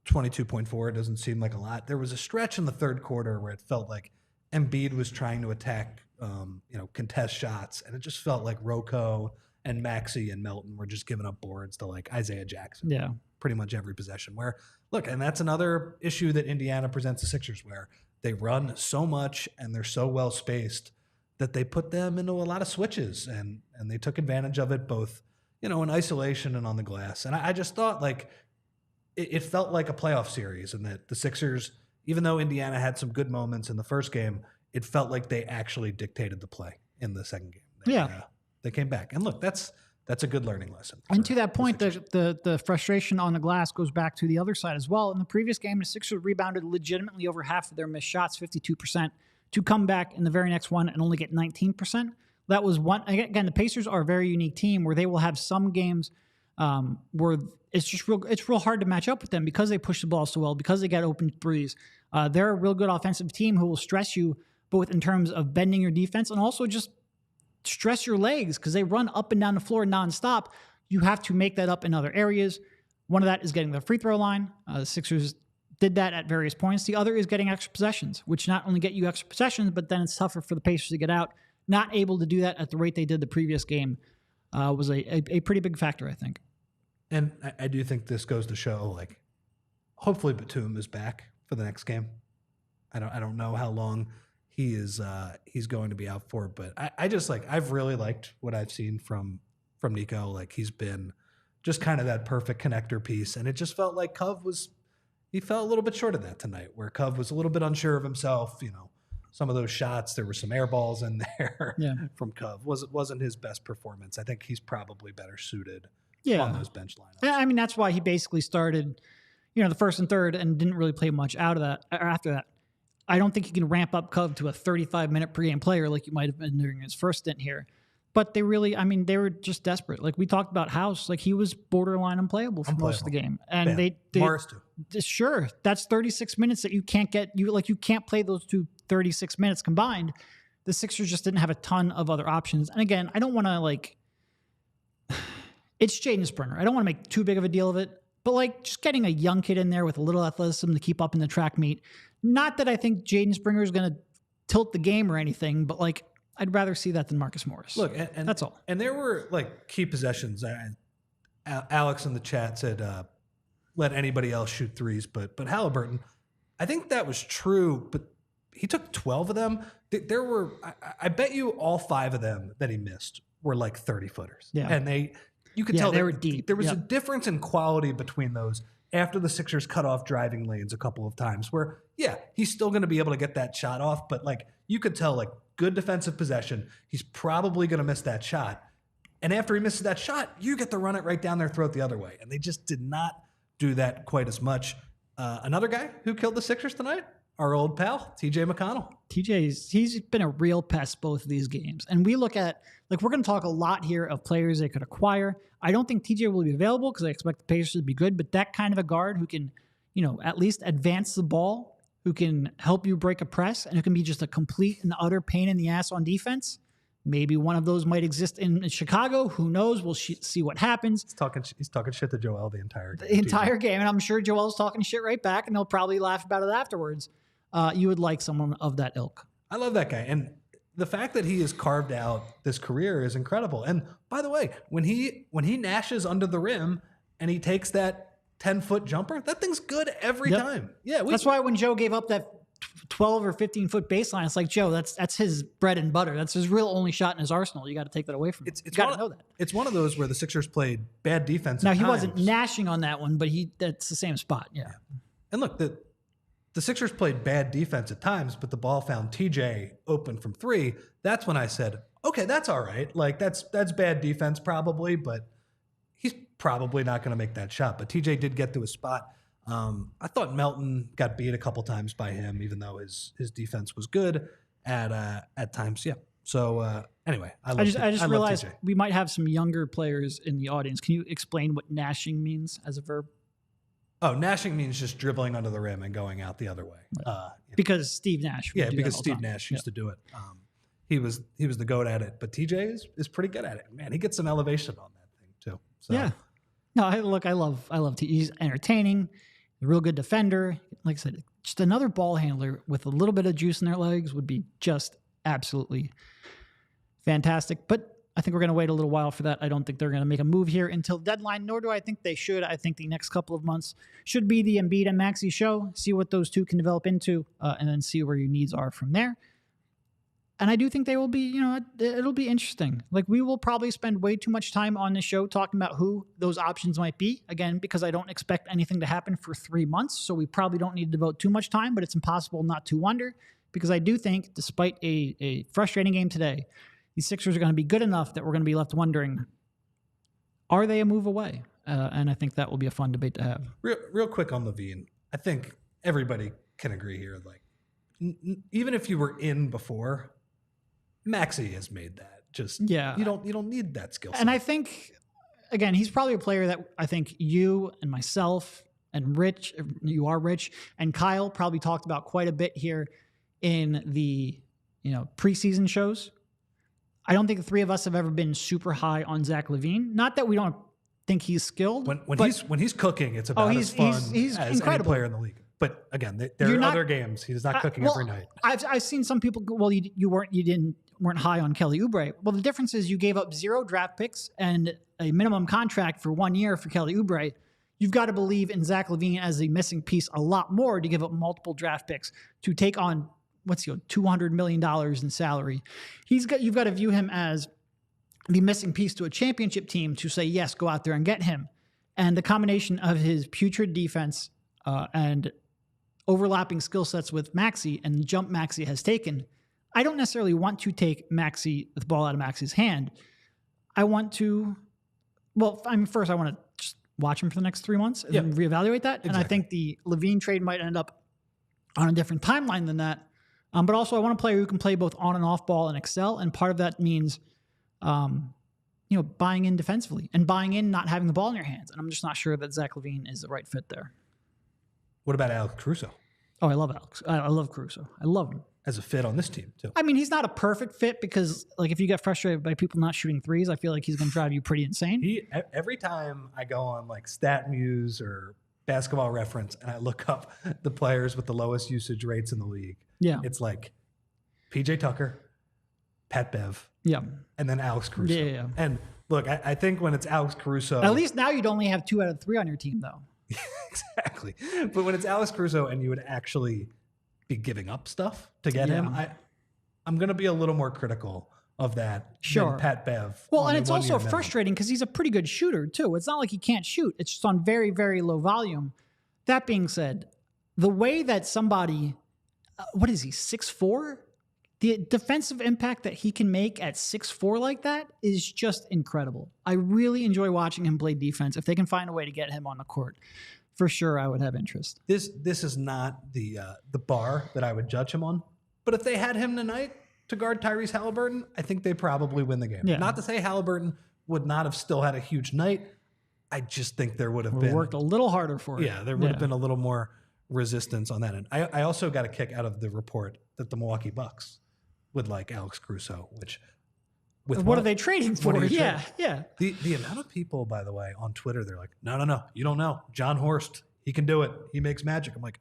22.4 doesn't seem like a lot. There was a stretch in the third quarter where it felt like Embiid was trying to attack, contest shots, and it just felt like Rocco and Maxey and Melton were just giving up boards to like Isaiah Jackson. Yeah, pretty much every possession. Where look, and that's another issue that Indiana presents the Sixers, where they run so much and they're so well spaced that they put them into a lot of switches, and they took advantage of it both, in isolation and on the glass. And I just thought like. It felt like a playoff series, and that the Sixers, even though Indiana had some good moments in the first game, it felt like they actually dictated the play in the second game. They came back. And look, that's a good learning lesson. And to that point, the frustration on the glass goes back to the other side as well. In the previous game, the Sixers rebounded legitimately over half of their missed shots, 52%, to come back in the very next one and only get 19%. That was one. Again, the Pacers are a very unique team where they will have some games where it's real hard to match up with them because they push the ball so well, because they get open threes. They're a real good offensive team who will stress you both in terms of bending your defense and also just stress your legs because they run up and down the floor nonstop. You have to make that up in other areas. One of that is getting the free throw line. The Sixers did that at various points. The other is getting extra possessions, which not only get you extra possessions, but then it's tougher for the Pacers to get out. Not able to do that at the rate they did the previous game was a pretty big factor, I think. And I do think this goes to show, like, hopefully Batum is back for the next game. I don't know how long he's going to be out for, but I just I've really liked what I've seen from Nico. Like, he's been just kind of that perfect connector piece, and it just felt like he fell a little bit short of that tonight, where Cove was a little bit unsure of himself. Some of those shots, there were some air balls in there from Cove. Wasn't his best performance. I think he's probably better suited on those bench lineups. Yeah, I mean, that's why he basically started, the first and third and didn't really play much out of that or after that. I don't think you can ramp up Cove to a 35-minute per-game player like you might have been during his first stint here. But they were just desperate. Like we talked about House, like he was borderline unplayable for most of the game. And they Morris too. Sure, that's 36 minutes that you can't get. You can't play those two 36 minutes combined. The Sixers just didn't have a ton of other options. And again, I don't want to it's Jaden Springer. I don't want to make too big of a deal of it, but just getting a young kid in there with a little athleticism to keep up in the track meet. Not that I think Jaden Springer is going to tilt the game or anything, but I'd rather see that than Marcus Morris. Look, and that's all. And there were key possessions. Alex in the chat said, let anybody else shoot threes, but Haliburton, I think that was true, but he took 12 of them. There were, I bet you all 5 of them that he missed were 30-footers. Yeah. And you could tell they were deep. There was a difference in quality between those after the Sixers cut off driving lanes a couple of times where, he's still going to be able to get that shot off, but you could tell good defensive possession. He's probably going to miss that shot. And after he misses that shot, you get to run it right down their throat the other way. And they just did not do that quite as much. Another guy who killed the Sixers tonight, our old pal, TJ McConnell. He's been a real pest both of these games. And we look at, like, we're going to talk a lot here of players they could acquire. I don't think TJ will be available because I expect the Pacers to be good, but that kind of a guard who can, at least advance the ball, who can help you break a press, and who can be just a complete and utter pain in the ass on defense. Maybe one of those might exist in Chicago. Who knows? We'll see what happens. He's talking shit to Joel the entire game. The entire game. And I'm sure Joel's talking shit right back, and they'll probably laugh about it afterwards. You would like someone of that ilk. I love that guy. And the fact that he has carved out this career is incredible. And by the way, when he nashes under the rim and he takes that 10-foot jumper, that thing's good every time. Yeah, that's why when Joe gave up that 12 or 15-foot baseline, it's like, Joe, that's his bread and butter. That's his real only shot in his arsenal. You got to take that away from him. You got to know that. It's one of those where the Sixers played bad defense. Now, he wasn't gnashing on that one, but that's the same spot. Yeah. And look, the Sixers played bad defense at times, but the ball found TJ open from three. That's when I said, okay, that's all right. Like, that's bad defense probably, but he's probably not going to make that shot. But TJ did get to a spot. I thought Melton got beat a couple times by him, even though his defense was good at times. Yeah. So anyway, I just realized we might have some younger players in the audience. Can you explain what gnashing means as a verb? Oh, gnashing means just dribbling under the rim and going out the other way. Right. Because Steve Nash. Yeah, because Steve Nash used to do it. He was the goat at it, but TJ is pretty good at it. Man, he gets some elevation on that thing too. So. Yeah. No, I love TJ. He's entertaining. A real good defender. Like I said, just another ball handler with a little bit of juice in their legs would be just absolutely fantastic. But I think we're going to wait a little while for that. I don't think they're going to make a move here until deadline, nor do I think they should. I think the next couple of months should be the Embiid and Maxey show, see what those two can develop into, and then see where your needs are from there. And I do think they will be, it'll be interesting. Like, we will probably spend way too much time on the show talking about who those options might be. Again, because I don't expect anything to happen for 3 months. So we probably don't need to devote too much time, but it's impossible not to wonder. Because I do think, despite a frustrating game today, the Sixers are going to be good enough that we're going to be left wondering, are they a move away? And I think that will be a fun debate to have. Real quick on LaVine. I think everybody can agree here. Like, even if you were in before, Maxey has made that. You don't need that skill set. And I think, again, he's probably a player that I think you and myself and Rich, and Kyle probably talked about quite a bit here in the preseason shows. I don't think the three of us have ever been super high on Zach LaVine. Not that we don't think he's skilled. When he's cooking, it's about as fun he's as incredible. any player in the league. But again, there are other games. He's not cooking every night. I've seen some people go, well, you weren't high on Kelly Oubre. Well, the difference is you gave up 0 draft picks and a minimum contract for 1 year for Kelly Oubre. You've got to believe in Zach LaVine as a missing piece a lot more to give up multiple draft picks to take on $200 million in salary. You've got to view him as the missing piece to a championship team to say, yes, go out there and get him. And the combination of his putrid defense and overlapping skill sets with Maxey and the jump Maxey has taken, I don't necessarily want to take Maxey, the ball out of Maxey's hand. I want to, first I want to just watch him for the next 3 months and then reevaluate that. Exactly. And I think the LaVine trade might end up on a different timeline than that. But also I want a player who can play both on and off ball and excel. And part of that means, buying in defensively and buying in not having the ball in your hands. And I'm just not sure that Zach LaVine is the right fit there. What about Alex Caruso? Oh, I love Alex. I love Caruso. I love him. As a fit on this team, too. I mean, he's not a perfect fit because, like, if you get frustrated by people not shooting threes, I feel like he's going to drive you pretty insane. Every time I go on, like, StatMuse or Basketball Reference and I look up the players with the lowest usage rates in the league, it's like PJ Tucker, Pat Bev, and then Alex Caruso. Yeah. And, look, I think when it's Alex Caruso... At least now you'd only have 2 out of 3 on your team, though. Exactly. But when it's Alex Caruso and you would actually be giving up stuff to get him, I'm going to be a little more critical of that than Pat Bev. Well, and it's also frustrating because he's a pretty good shooter, too. It's not like he can't shoot. It's just on very, very low volume. That being said, the way that somebody, what is he, 6'4"? the defensive impact that he can make at 6'4" like that is just incredible. I really enjoy watching him play defense. If they can find a way to get him on the court, for sure I would have interest. This is not the bar that I would judge him on. But if they had him tonight to guard Tyrese Haliburton, I think they probably win the game. Yeah. Not to say Haliburton would not have still had a huge night. I just think there would have been worked a little harder for it. Yeah, there would have been a little more resistance on that end. I also got a kick out of the report that the Milwaukee Bucks would like Alex Caruso, which what are they trading for? Yeah. The amount of people, by the way, on Twitter, they're like, no, you don't know. John Horst, he can do it. He makes magic. I'm like,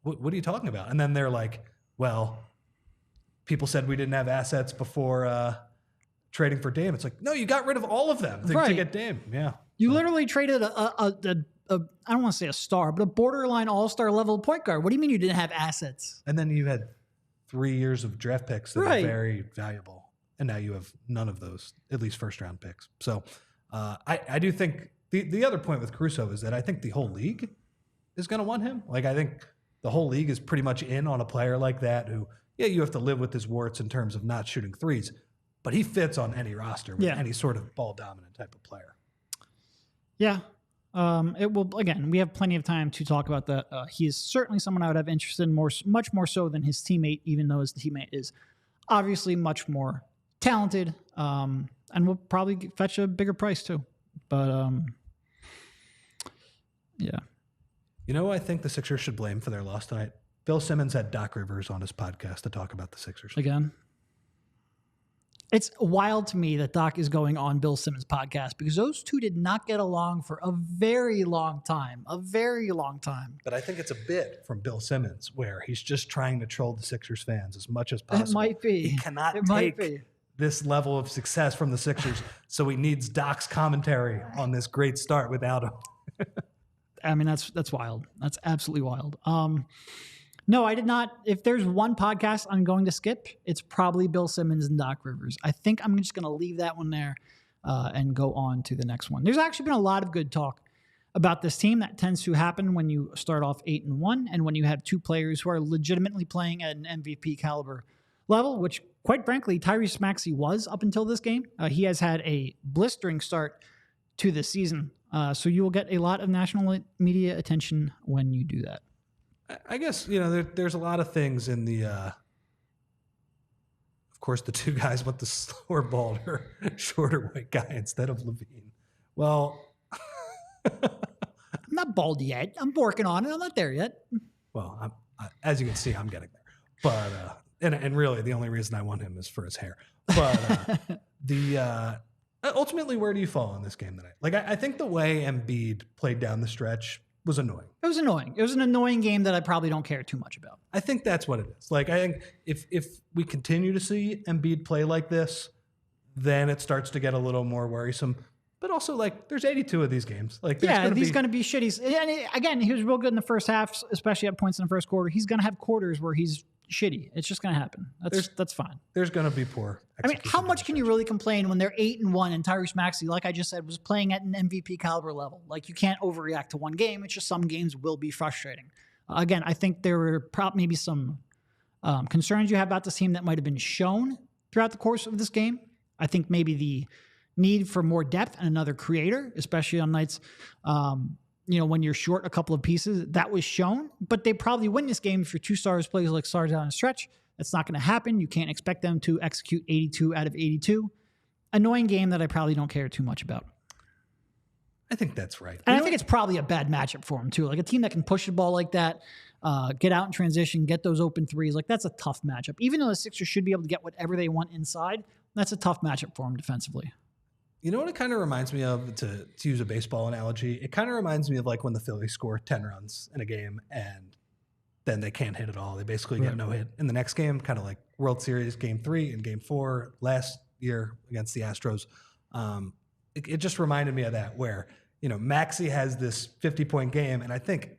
what are you talking about? And then they're like, well, people said we didn't have assets before trading for Dame. It's like, no, you got rid of all of them to get Dame. Yeah. You literally traded a I don't want to say a star, but a borderline all-star level point guard. What do you mean you didn't have assets? And then you had 3 years of draft picks that are very valuable. And now you have none of those, at least first-round picks. So I do think the other point with Caruso is that I think the whole league is going to want him. Like, I think the whole league is pretty much in on a player like that who, yeah, you have to live with his warts in terms of not shooting threes, but he fits on any roster with any sort of ball-dominant type of player. Yeah. It will, again, we have plenty of time to talk about that. He is certainly someone I would have interest in much more so than his teammate, even though his teammate is obviously much more talented, and will probably fetch a bigger price too. But, yeah. You know, I think the Sixers should blame for their loss tonight. Bill Simmons had Doc Rivers on his podcast to talk about the Sixers. Again. It's wild to me that Doc is going on Bill Simmons' podcast because those two did not get along for a very long time. But I think it's a bit from Bill Simmons where he's just trying to troll the Sixers fans as much as possible. It might be. He cannot take this level of success from the Sixers, so he needs Doc's commentary on this great start without him. I mean, that's wild. That's absolutely wild. No, I did not. If there's one podcast I'm going to skip, it's probably Bill Simmons and Doc Rivers. I think I'm just going to leave that one there and go on to the next one. There's actually been a lot of good talk about this team. That tends to happen when you start off 8-1 and when you have two players who are legitimately playing at an MVP caliber level, which, quite frankly, Tyrese Maxey was up until this game. He has had a blistering start to the season, so you will get a lot of national media attention when you do that. I guess, you know, there's a lot of things in the, of course, the two guys went the slower, balder, shorter white guy instead of Levine. Well, I'm not bald yet. I'm working on it. I'm not there yet. Well, as you can see, I'm getting there. But, and really the only reason I want him is for his hair. But ultimately, where do you fall in this game tonight? Like, I think the way Embiid played down the stretch was annoying. It was annoying. It was an annoying game that I probably don't care too much about. I think that's what it is. Like, I think if we continue to see Embiid play like this, then it starts to get a little more worrisome. But also, like, there's 82 of these games. Like, he's going to be shitty. And again, he was real good in the first half, especially at points in the first quarter. He's going to have quarters where he's shitty. It's just going to happen. That's fine. There's going to be poor. I mean, how much can you really complain when they're 8-1 and Tyrese Maxey, like I just said, was playing at an MVP caliber level? Like, you can't overreact to one game. It's just some games will be frustrating. Again, I think there were maybe some concerns you have about this team that might have been shown throughout the course of this game. I think maybe the need for more depth and another creator, especially on nights when you're short a couple of pieces, that was shown. But they probably win this game if your two stars plays like stars down the stretch. That's not going to happen. You can't expect them to execute 82 out of 82. Annoying game that I probably don't care too much about. I think that's right. And I think it's probably a bad matchup for them too. Like a team that can push the ball like that, get out in transition, get those open threes. Like, that's a tough matchup. Even though the Sixers should be able to get whatever they want inside, that's a tough matchup for them defensively. You know what it kind of reminds me of, to use a baseball analogy? It kind of reminds me of like when the Phillies score 10 runs in a game and then they can't hit at all. They basically get no hit in the next game, kind of like World Series Game 3 and Game 4 last year against the Astros. It just reminded me of that, where, you know, Maxey has this 50-point game, and I think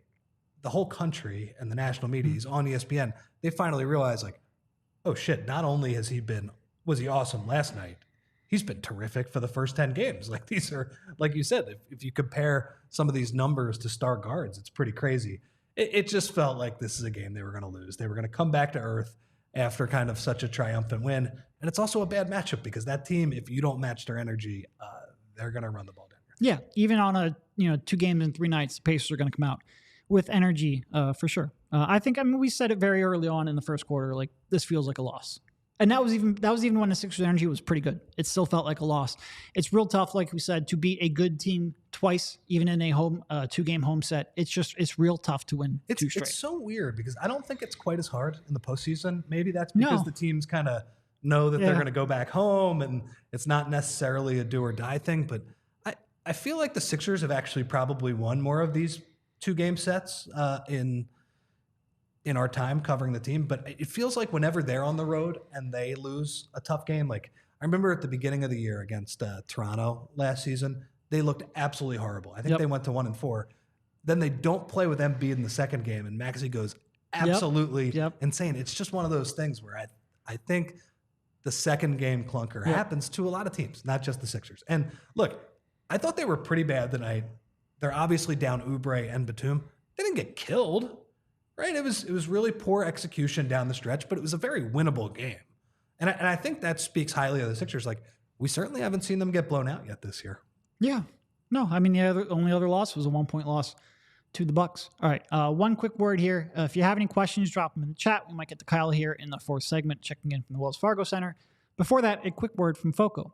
the whole country and the national media is on ESPN. They finally realized, like, oh shit, not only was he awesome last night, he's been terrific for the first 10 games. Like, these are, like you said, if you compare some of these numbers to star guards, it's pretty crazy. It just felt like this is a game they were going to lose. They were going to come back to earth, after kind of such a triumphant win. And it's also a bad matchup because that team, if you don't match their energy, they're going to run the ball down. Yeah, even on a 2 games in 3 nights, the Pacers are going to come out with energy for sure. I mean, we said it very early on in the first quarter, like this feels like a loss. And that was even when the Sixers' energy was pretty good. It still felt like a loss. It's real tough, like we said, to beat a good team twice, even in a 2-game home set. It's real tough to win 2 straight. It's so weird because I don't think it's quite as hard in the postseason. Maybe that's because the teams kind of know that they're going to go back home and it's not necessarily a do or die thing. But I feel like the Sixers have actually probably won more of these 2-game sets in our time covering the team, but it feels like whenever they're on the road and they lose a tough game, like I remember at the beginning of the year against Toronto last season, they looked absolutely horrible. I think they went to 1-4. Then they don't play with Embiid in the second game, and Maxey goes absolutely insane. It's just one of those things where I think the second game clunker happens to a lot of teams, not just the Sixers. And look, I thought they were pretty bad tonight. They're obviously down Oubre and Batum. They didn't get killed. Right, it was really poor execution down the stretch, but it was a very winnable game, and I think that speaks highly of the Sixers. Like we certainly haven't seen them get blown out yet this year. Yeah, no, I mean the only other loss was a 1-point loss to the Bucks. All right, one quick word here. If you have any questions, drop them in the chat. We might get to Kyle here in the 4th segment, checking in from the Wells Fargo Center. Before that, a quick word from FOCO.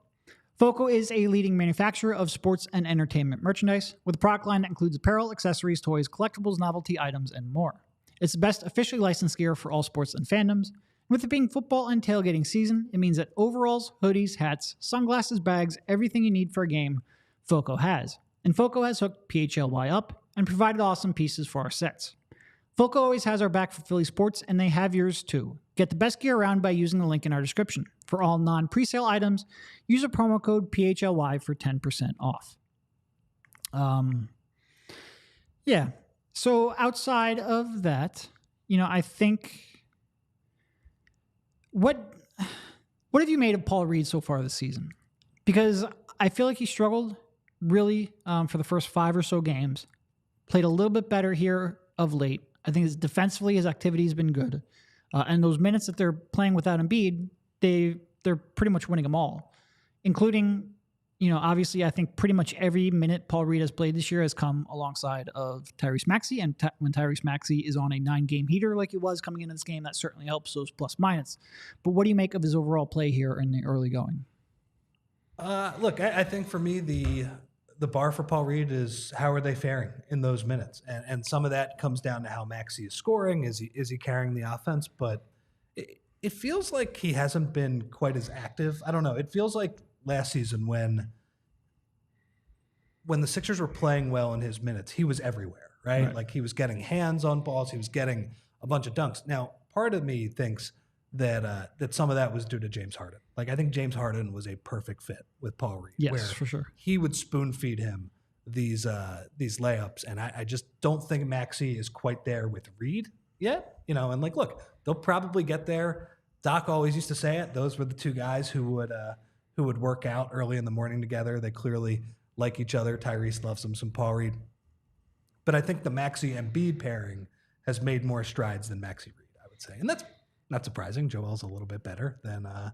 FOCO is a leading manufacturer of sports and entertainment merchandise with a product line that includes apparel, accessories, toys, collectibles, novelty items, and more. It's the best officially licensed gear for all sports and fandoms. With it being football and tailgating season, it means that overalls, hoodies, hats, sunglasses, bags, everything you need for a game, FOCO has. And FOCO has hooked PHLY up and provided awesome pieces for our sets. FOCO always has our back for Philly sports, and they have yours too. Get the best gear around by using the link in our description. For all non-presale items, use a promo code PHLY for 10% off. Yeah. So outside of that, I think what have you made of Paul Reed so far this season? Because I feel like he struggled really for the first 5 or so games. Played a little bit better here of late. I think defensively his activity has been good, and those minutes that they're playing without Embiid, they're pretty much winning them all, including. Obviously, I think pretty much every minute Paul Reed has played this year has come alongside of Tyrese Maxey. And when Tyrese Maxey is on a 9-game heater like he was coming into this game, that certainly helps those plus minus. But what do you make of his overall play here in the early going? Look, I think for me, the bar for Paul Reed is how are they faring in those minutes? And some of that comes down to how Maxey is scoring. Is he carrying the offense? But it feels like he hasn't been quite as active. I don't know. It feels like last season when the Sixers were playing well in his minutes, he was everywhere, right? Like he was getting hands on balls, he was getting a bunch of dunks. Now, part of me thinks that some of that was due to James Harden. Like I think James Harden was a perfect fit with Paul Reed. Yes, where for sure. He would spoon feed him these layups, and I just don't think Maxey is quite there with Reed yet. And like, look, they'll probably get there. Doc always used to say it. Those were the 2 guys who would work out early in the morning together. They clearly like each other. Tyrese loves him some Paul Reed. But I think the Maxey and Embiid pairing has made more strides than Maxey Reed, I would say. And that's not surprising. Joel's a little bit better than Paul.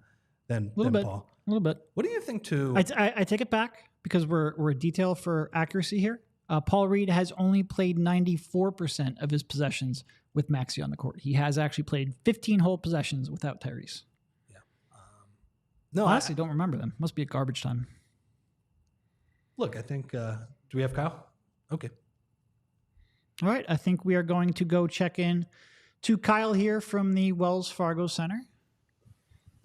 A little bit. What do you think too? I take it back because we're a detail for accuracy here. Paul Reed has only played 94% of his possessions with Maxey on the court. He has actually played 15 whole possessions without Tyrese. No, honestly, don't remember them. Must be at garbage time. Look, I think. Do we have Kyle? Okay. All right. I think we are going to go check in to Kyle here from the Wells Fargo Center.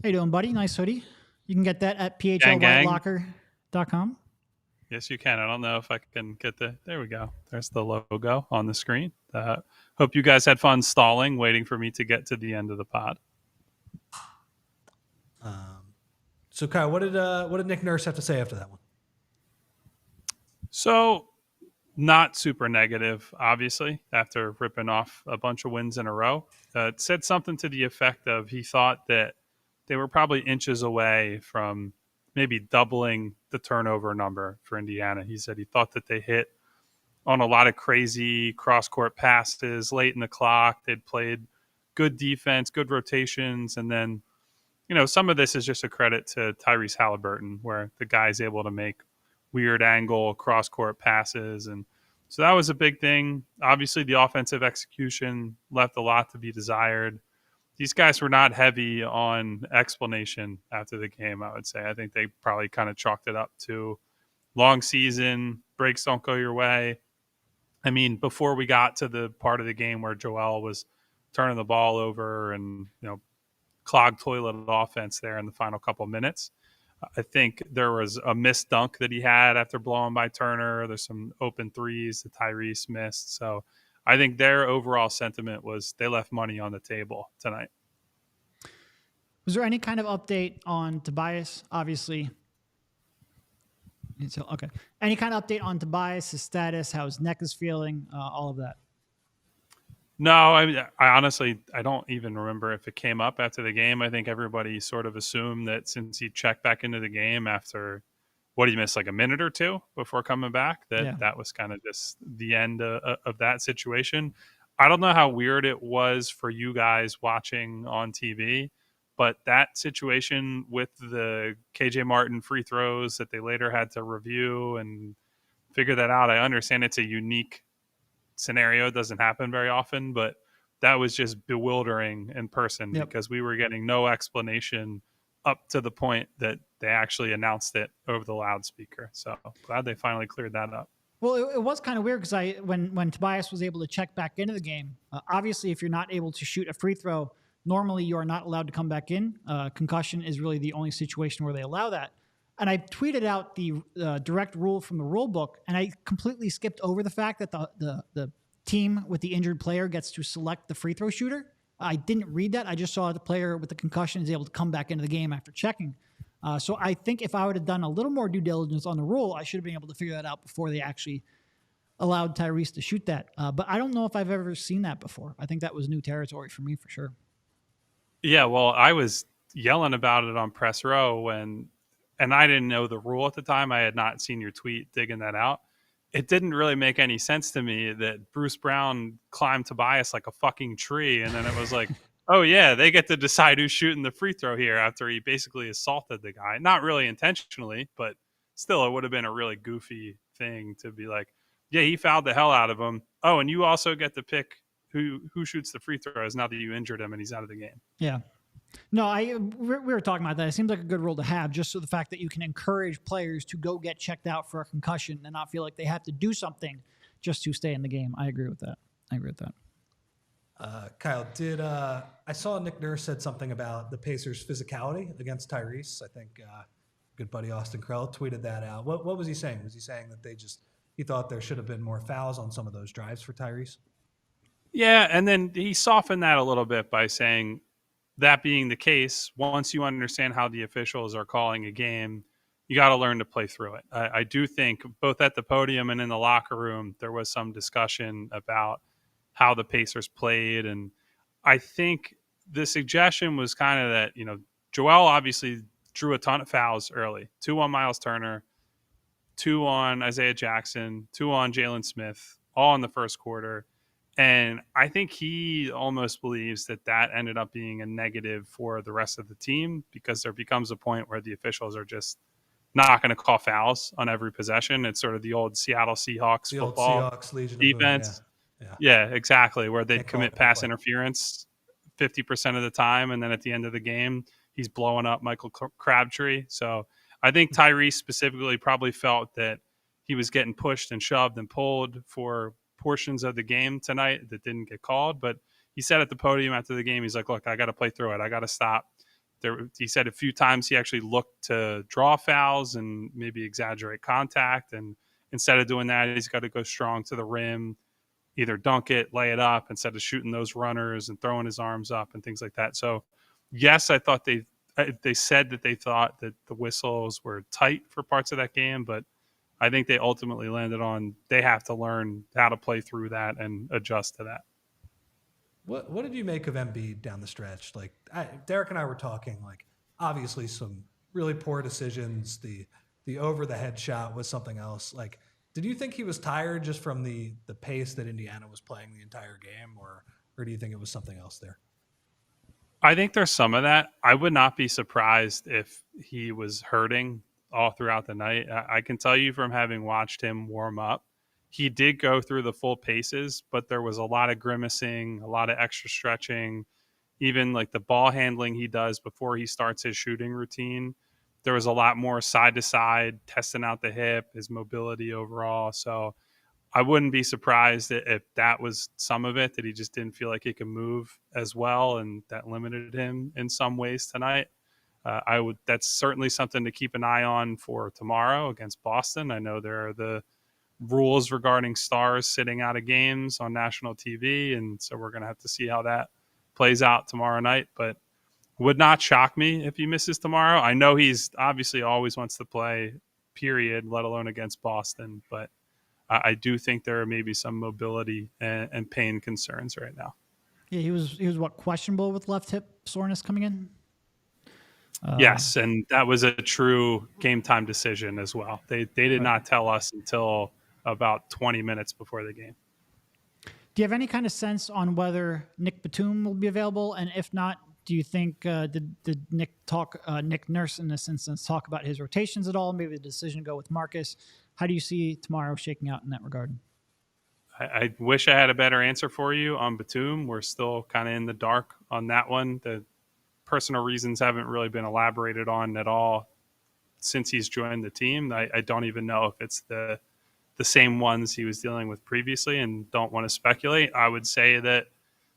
How you doing, buddy? Nice hoodie. You can get that at PHLYlocker.com. Yes, you can. I don't know if I can get there we go. There's the logo on the screen. Hope you guys had fun stalling, waiting for me to get to the end of the pod. So, Kyle, what did Nick Nurse have to say after that one? So, not super negative, obviously, after ripping off a bunch of wins in a row. It said something to the effect of he thought that they were probably inches away from maybe doubling the turnover number for Indiana. He said he thought that they hit on a lot of crazy cross-court passes late in the clock. They'd played good defense, good rotations, and then some of this is just a credit to Tyrese Haliburton, where the guy's able to make weird angle cross court passes, and so that was a big thing. Obviously, the offensive execution left a lot to be desired. These guys were not heavy on explanation after the game, I would say. I think they probably kind of chalked it up to long season, breaks don't go your way. I mean, before we got to the part of the game where Joel was turning the ball over and, clogged toilet offense there in the final couple of minutes, I think there was a missed dunk that he had after blowing by Turner. There's some open threes that Tyrese missed. So I think their overall sentiment was they left money on the table tonight. Was there any kind of update on Tobias? Obviously. Okay. Any kind of update on Tobias, his status, how his neck is feeling, all of that? No, I honestly, I don't even remember if it came up after the game. I think everybody sort of assumed that since he checked back into the game after, what, he missed like a minute or two before coming back, that was kind of just the end of that situation. I don't know how weird it was for you guys watching on TV, but that situation with the KJ Martin free throws that they later had to review and figure that out, I understand it's a unique scenario. It doesn't happen very often, but that was just bewildering in person because we were getting no explanation up to the point that they actually announced it over the loudspeaker. So glad they finally cleared that up. Well, it was kind of weird because when Tobias was able to check back into the game, obviously if you're not able to shoot a free throw, normally you are not allowed to come back in. Concussion is really the only situation where they allow that. And I tweeted out the direct rule from the rule book, and I completely skipped over the fact that the team with the injured player gets to select the free throw shooter. I didn't read that. I just saw the player with the concussion is able to come back into the game after checking. So I think if I would have done a little more due diligence on the rule, I should have been able to figure that out before they actually allowed Tyrese to shoot that. But I don't know if I've ever seen that before. I think that was new territory for me for sure. Yeah, well, I was yelling about it on press row and I didn't know the rule at the time. I had not seen your tweet digging that out. It didn't really make any sense to me that Bruce Brown climbed Tobias like a fucking tree. And then it was like, oh yeah, they get to decide who's shooting the free throw here after he basically assaulted the guy. Not really intentionally, but still it would have been a really goofy thing to be like, yeah, he fouled the hell out of him. Oh, and you also get to pick who shoots the free throws now that you injured him and he's out of the game. Yeah. No, we were talking about that. It seems like a good rule to have, just so the fact that you can encourage players to go get checked out for a concussion and not feel like they have to do something just to stay in the game. I agree with that. Kyle, I saw Nick Nurse said something about the Pacers' physicality against Tyrese. I think good buddy Austin Krell tweeted that out. What was he saying? Was he saying that he thought there should have been more fouls on some of those drives for Tyrese? Yeah, and then he softened that a little bit by saying, that being the case, once you understand how the officials are calling a game, you got to learn to play through it. I do think both at the podium and in the locker room, there was some discussion about how the Pacers played. And I think the suggestion was kind of that, Joel obviously drew a ton of fouls early. 2 on Miles Turner, 2 on Isaiah Jackson, 2 on Jalen Smith, all in the first quarter. And I think he almost believes that ended up being a negative for the rest of the team because there becomes a point where the officials are just not going to call fouls on every possession. It's sort of the old Seattle Seahawks football defense. Yeah, exactly, where they commit pass interference 50% of the time, and then at the end of the game, he's blowing up Michael Crabtree. So I think Tyrese specifically probably felt that he was getting pushed and shoved and pulled for portions of the game tonight that didn't get called, but he said at the podium after the game, he's like, look, I got to play through it. I got to stop. He said a few times he actually looked to draw fouls and maybe exaggerate contact. And instead of doing that, he's got to go strong to the rim, either dunk it, lay it up instead of shooting those runners and throwing his arms up and things like that. So yes, I thought they said that they thought that the whistles were tight for parts of that game, but I think they ultimately landed on they have to learn how to play through that and adjust to that. What did you make of Embiid down the stretch? Like Derek and I were talking, like obviously some really poor decisions. The over the head shot was something else. Like, did you think he was tired just from the pace that Indiana was playing the entire game, or do you think it was something else there? I think there's some of that. I would not be surprised if he was hurting all throughout the night. I can tell you from having watched him warm up, he did go through the full paces, but there was a lot of grimacing, a lot of extra stretching, even like the ball handling he does before he starts his shooting routine. There was a lot more side to side, testing out the hip, his mobility overall. So I wouldn't be surprised if that was some of it, that he just didn't feel like he could move as well, and that limited him in some ways tonight. That's certainly something to keep an eye on for tomorrow against Boston. I know there are the rules regarding stars sitting out of games on national TV, and so we're going to have to see how that plays out tomorrow night. But would not shock me if he misses tomorrow. I know he's obviously always wants to play, period, let alone against Boston, but I do think there are maybe some mobility and pain concerns right now. Yeah, he was what, questionable with left hip soreness coming in? Yes, and that was a true game time decision as well. They did not tell us until about 20 minutes before the game. Do you have any kind of sense on whether Nick Batum will be available? And if not, do you think did Nick Nurse in this instance talk about his rotations at all? Maybe the decision to go with Marcus. How do you see tomorrow shaking out in that regard? I wish I had a better answer for you on Batum. We're still kind of in the dark on that one. The personal reasons haven't really been elaborated on at all since he's joined the team. I don't even know if it's the same ones he was dealing with previously, and don't want to speculate. I would say that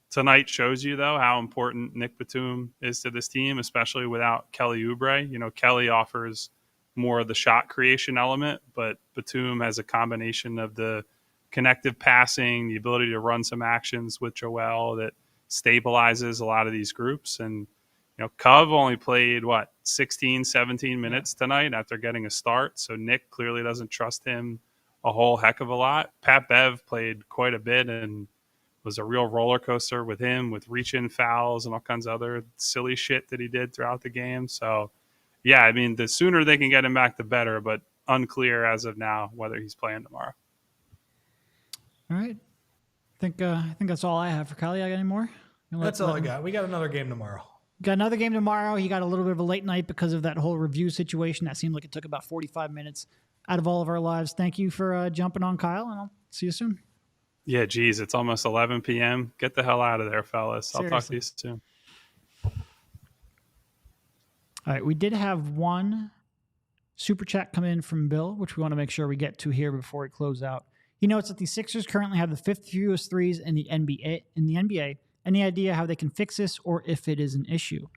tonight shows you, though, how important Nick Batum is to this team, especially without Kelly Oubre. You know, Kelly offers more of the shot creation element, but Batum has a combination of the connective passing, the ability to run some actions with Joel that stabilizes a lot of these groups. And, you know, Cove only played, 16, 17 minutes tonight after getting a start. So Nick clearly doesn't trust him a whole heck of a lot. Pat Bev played quite a bit and was a real roller coaster with him, with reach-in fouls and all kinds of other silly shit that he did throughout the game. So, yeah, I mean, the sooner they can get him back, the better, but unclear as of now whether he's playing tomorrow. All right. I think that's all I have for Kylie. I got any more? That's all I got. We got another game tomorrow. Got another game tomorrow. He got a little bit of a late night because of that whole review situation. That seemed like it took about 45 minutes out of all of our lives. Thank you for jumping on, Kyle, and I'll see you soon. Yeah, geez, it's almost 11 p.m. Get the hell out of there, fellas. Seriously. I'll talk to you soon. All right, we did have one super chat come in from Bill, which we want to make sure we get to here before we close out. He notes that the Sixers currently have the fifth fewest threes in the NBA. Any idea how they can fix this or if it is an issue?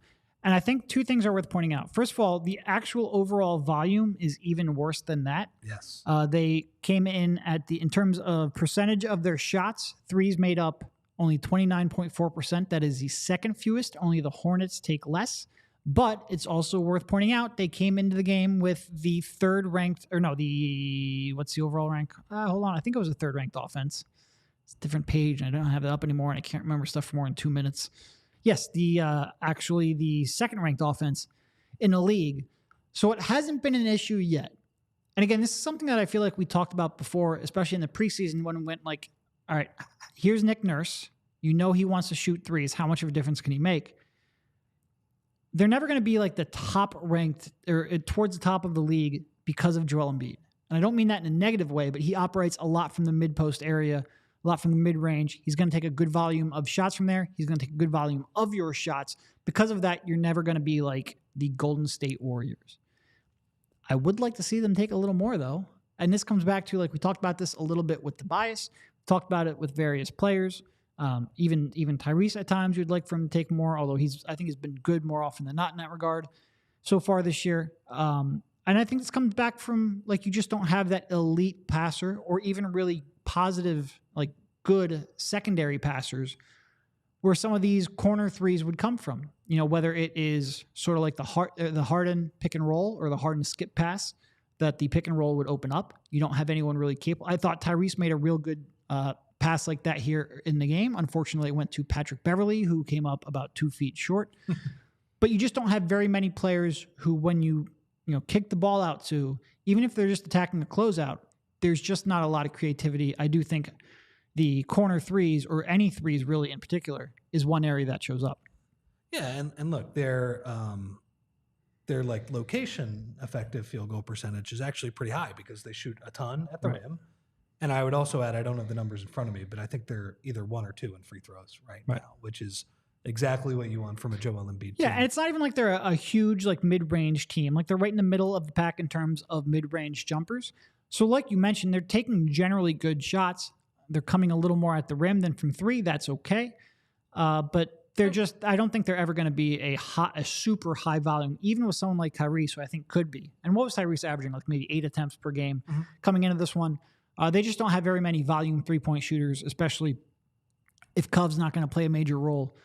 And I think two things are worth pointing out. First of all, the actual overall volume is even worse than that. Yes. They came in in terms of percentage of their shots, threes made up only 29.4%. That is the second fewest. Only the Hornets take less. But it's also worth pointing out they came into the game with the what's the overall rank? Hold on. I think it was a third ranked offense. It's a different page. I don't have it up anymore, and I can't remember stuff for more than 2 minutes. Yes, actually the second ranked offense in the league. So it hasn't been an issue yet. And again, this is something that I feel like we talked about before, especially in the preseason when we went like, all right, here's Nick Nurse. You know he wants to shoot threes. How much of a difference can he make? They're never going to be like the top ranked or towards the top of the league because of Joel Embiid. And I don't mean that in a negative way, but he operates a lot from the mid-post area, a lot from the mid-range. He's going to take a good volume of shots from there. He's going to take a good volume of your shots. Because of that, you're never going to be like the Golden State Warriors. I would like to see them take a little more, though. And this comes back to, like, we talked about this a little bit with Tobias. We talked about it with various players. Even Tyrese at times you'd like for him to take more, although I think he's been good more often than not in that regard so far this year. And I think this comes back from, like, you just don't have that elite passer or even really positive, like, good secondary passers where some of these corner threes would come from. You know, whether it is sort of like the Harden pick and roll or the Harden skip pass that the pick and roll would open up. You don't have anyone really capable. I thought Tyrese made a real good pass like that here in the game. Unfortunately, it went to Patrick Beverley, who came up about 2 feet short. But you just don't have very many players who, when you kick the ball out to, even if they're just attacking the closeout, there's just not a lot of creativity. I do think the corner threes, or any threes really in particular, is one area that shows up. Yeah, and look, their like location effective field goal percentage is actually pretty high because they shoot a ton at the rim. And I would also add, I don't have the numbers in front of me, but I think they're either 1 or 2 in free throws right now, which is exactly what you want from a Joel Embiid team. And it's not even like they're a huge like mid-range team. Like they're right in the middle of the pack in terms of mid-range jumpers. So like you mentioned, they're taking generally good shots. They're coming a little more at the rim than from 3. That's okay. But they're just, I don't think they're ever going to be a super high volume, even with someone like Tyrese, who I think could be. And what was Tyrese averaging? Like maybe 8 attempts per game coming into this one. They just don't have very many volume 3-point shooters, especially if Cov's not going to play a major role.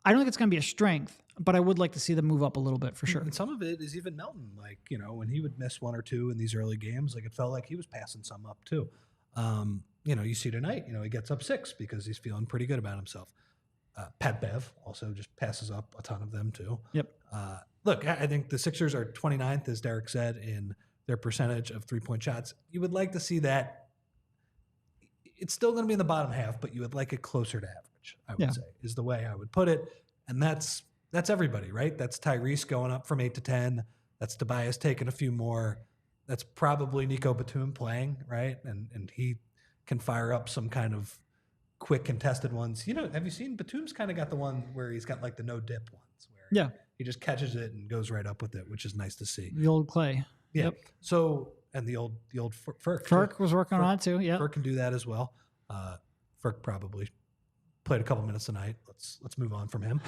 I don't think it's going to be a strength, but I would like to see them move up a little bit for sure. And some of it is even Melton. Like, you know, when he would miss 1 or 2 in these early games, like it felt like he was passing some up too. You know, you see tonight, you know, he gets up 6 because he's feeling pretty good about himself. Pat Bev also just passes up a ton of them too. Yep. Look, I think the Sixers are 29th, as Derek said, in their percentage of 3-point shots. You would like to see that. It's still going to be in the bottom half, but you would like it closer to average, I would say, is the way I would put it. And that's everybody, right? That's Tyrese going up from 8 to 10. That's Tobias taking a few more. That's probably Nico Batum playing, right? And he can fire up some kind of quick contested ones. You know, have you seen Batum's kind of got the one where he's got like the no dip ones where he just catches it and goes right up with it, which is nice to see. The old Clay. Yeah. Yep. So, and the old Furk. Furk was working on it too. Yeah. Furk can do that as well. Furk probably played a couple minutes tonight. Let's move on from him.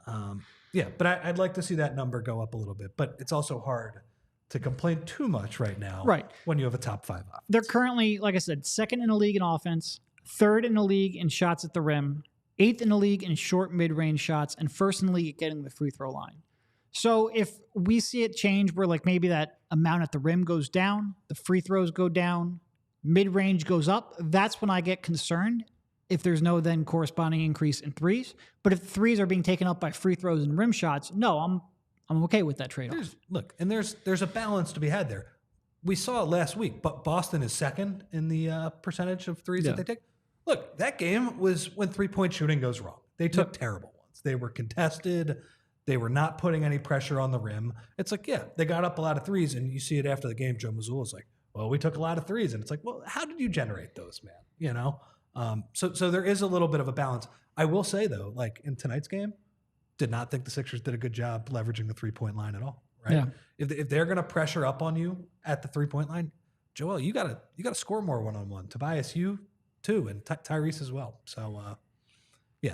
But I'd like to see that number go up a little bit, but it's also hard to complain too much right now. Right. When you have a top 5 offense. They're currently, like I said, 2nd in the league in offense, 3rd in the league in shots at the rim, 8th in the league in short mid-range shots, and 1st in the league at getting the free throw line. So if we see it change where like maybe that amount at the rim goes down, the free throws go down, mid-range goes up, that's when I get concerned if there's no then corresponding increase in threes. But if the threes are being taken up by free throws and rim shots, no, I'm okay with that trade-off. Look, and there's a balance to be had there. We saw it last week, but Boston is 2nd in the percentage of threes that they take. Look, that game was when 3-point shooting goes wrong. They took terrible ones. They were contested. They were not putting any pressure on the rim. It's like, they got up a lot of threes, and you see it after the game. Joe Mazzulla is like, well, we took a lot of threes. And it's like, well, how did you generate those, man? You know? So there is a little bit of a balance. I will say, though, like in tonight's game, did not think the Sixers did a good job leveraging the 3-point line at all, right? Yeah. If they're going to pressure up on you at the 3-point line, Joel, you got to score more one-on-one. Tobias, you too, and Tyrese as well. So,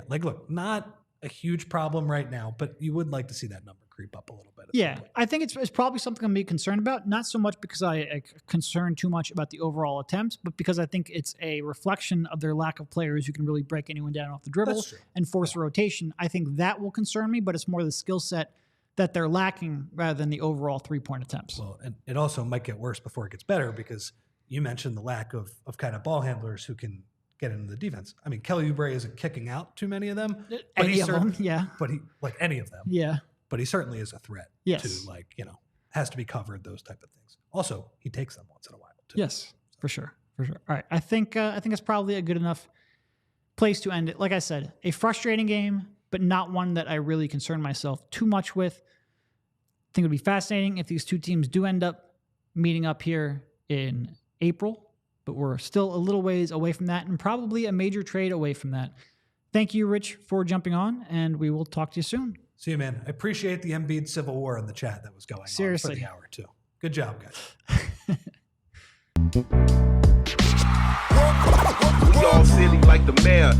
like, look, not a huge problem right now, but you would like to see that number creep up a little bit. I think it's probably something I'm concerned about, not so much because I concern too much about the overall attempts, but because I think it's a reflection of their lack of players who can really break anyone down off the dribble and force a rotation. I think that will concern me, but it's more the skill set that they're lacking rather than the overall 3-point attempts. Well, and it also might get worse before it gets better because you mentioned the lack of kind of ball handlers who can get into the defense. I mean, Kelly Oubre isn't kicking out too many of them. Any of them, But he, like any of them. Yeah. But he certainly is a threat to, like, you know, has to be covered, those type of things. Also, he takes them once in a while, too. Yes, for sure. All right. I think it's probably a good enough place to end it. Like I said, a frustrating game, but not one that I really concern myself too much with. I think it would be fascinating if these two teams do end up meeting up here in April, but we're still a little ways away from that and probably a major trade away from that. Thank you, Rich, for jumping on, and we will talk to you soon. See you, man. I appreciate the Embiid civil war in the chat that was going on for the hour, too. Good job, guys. All city like the mayor.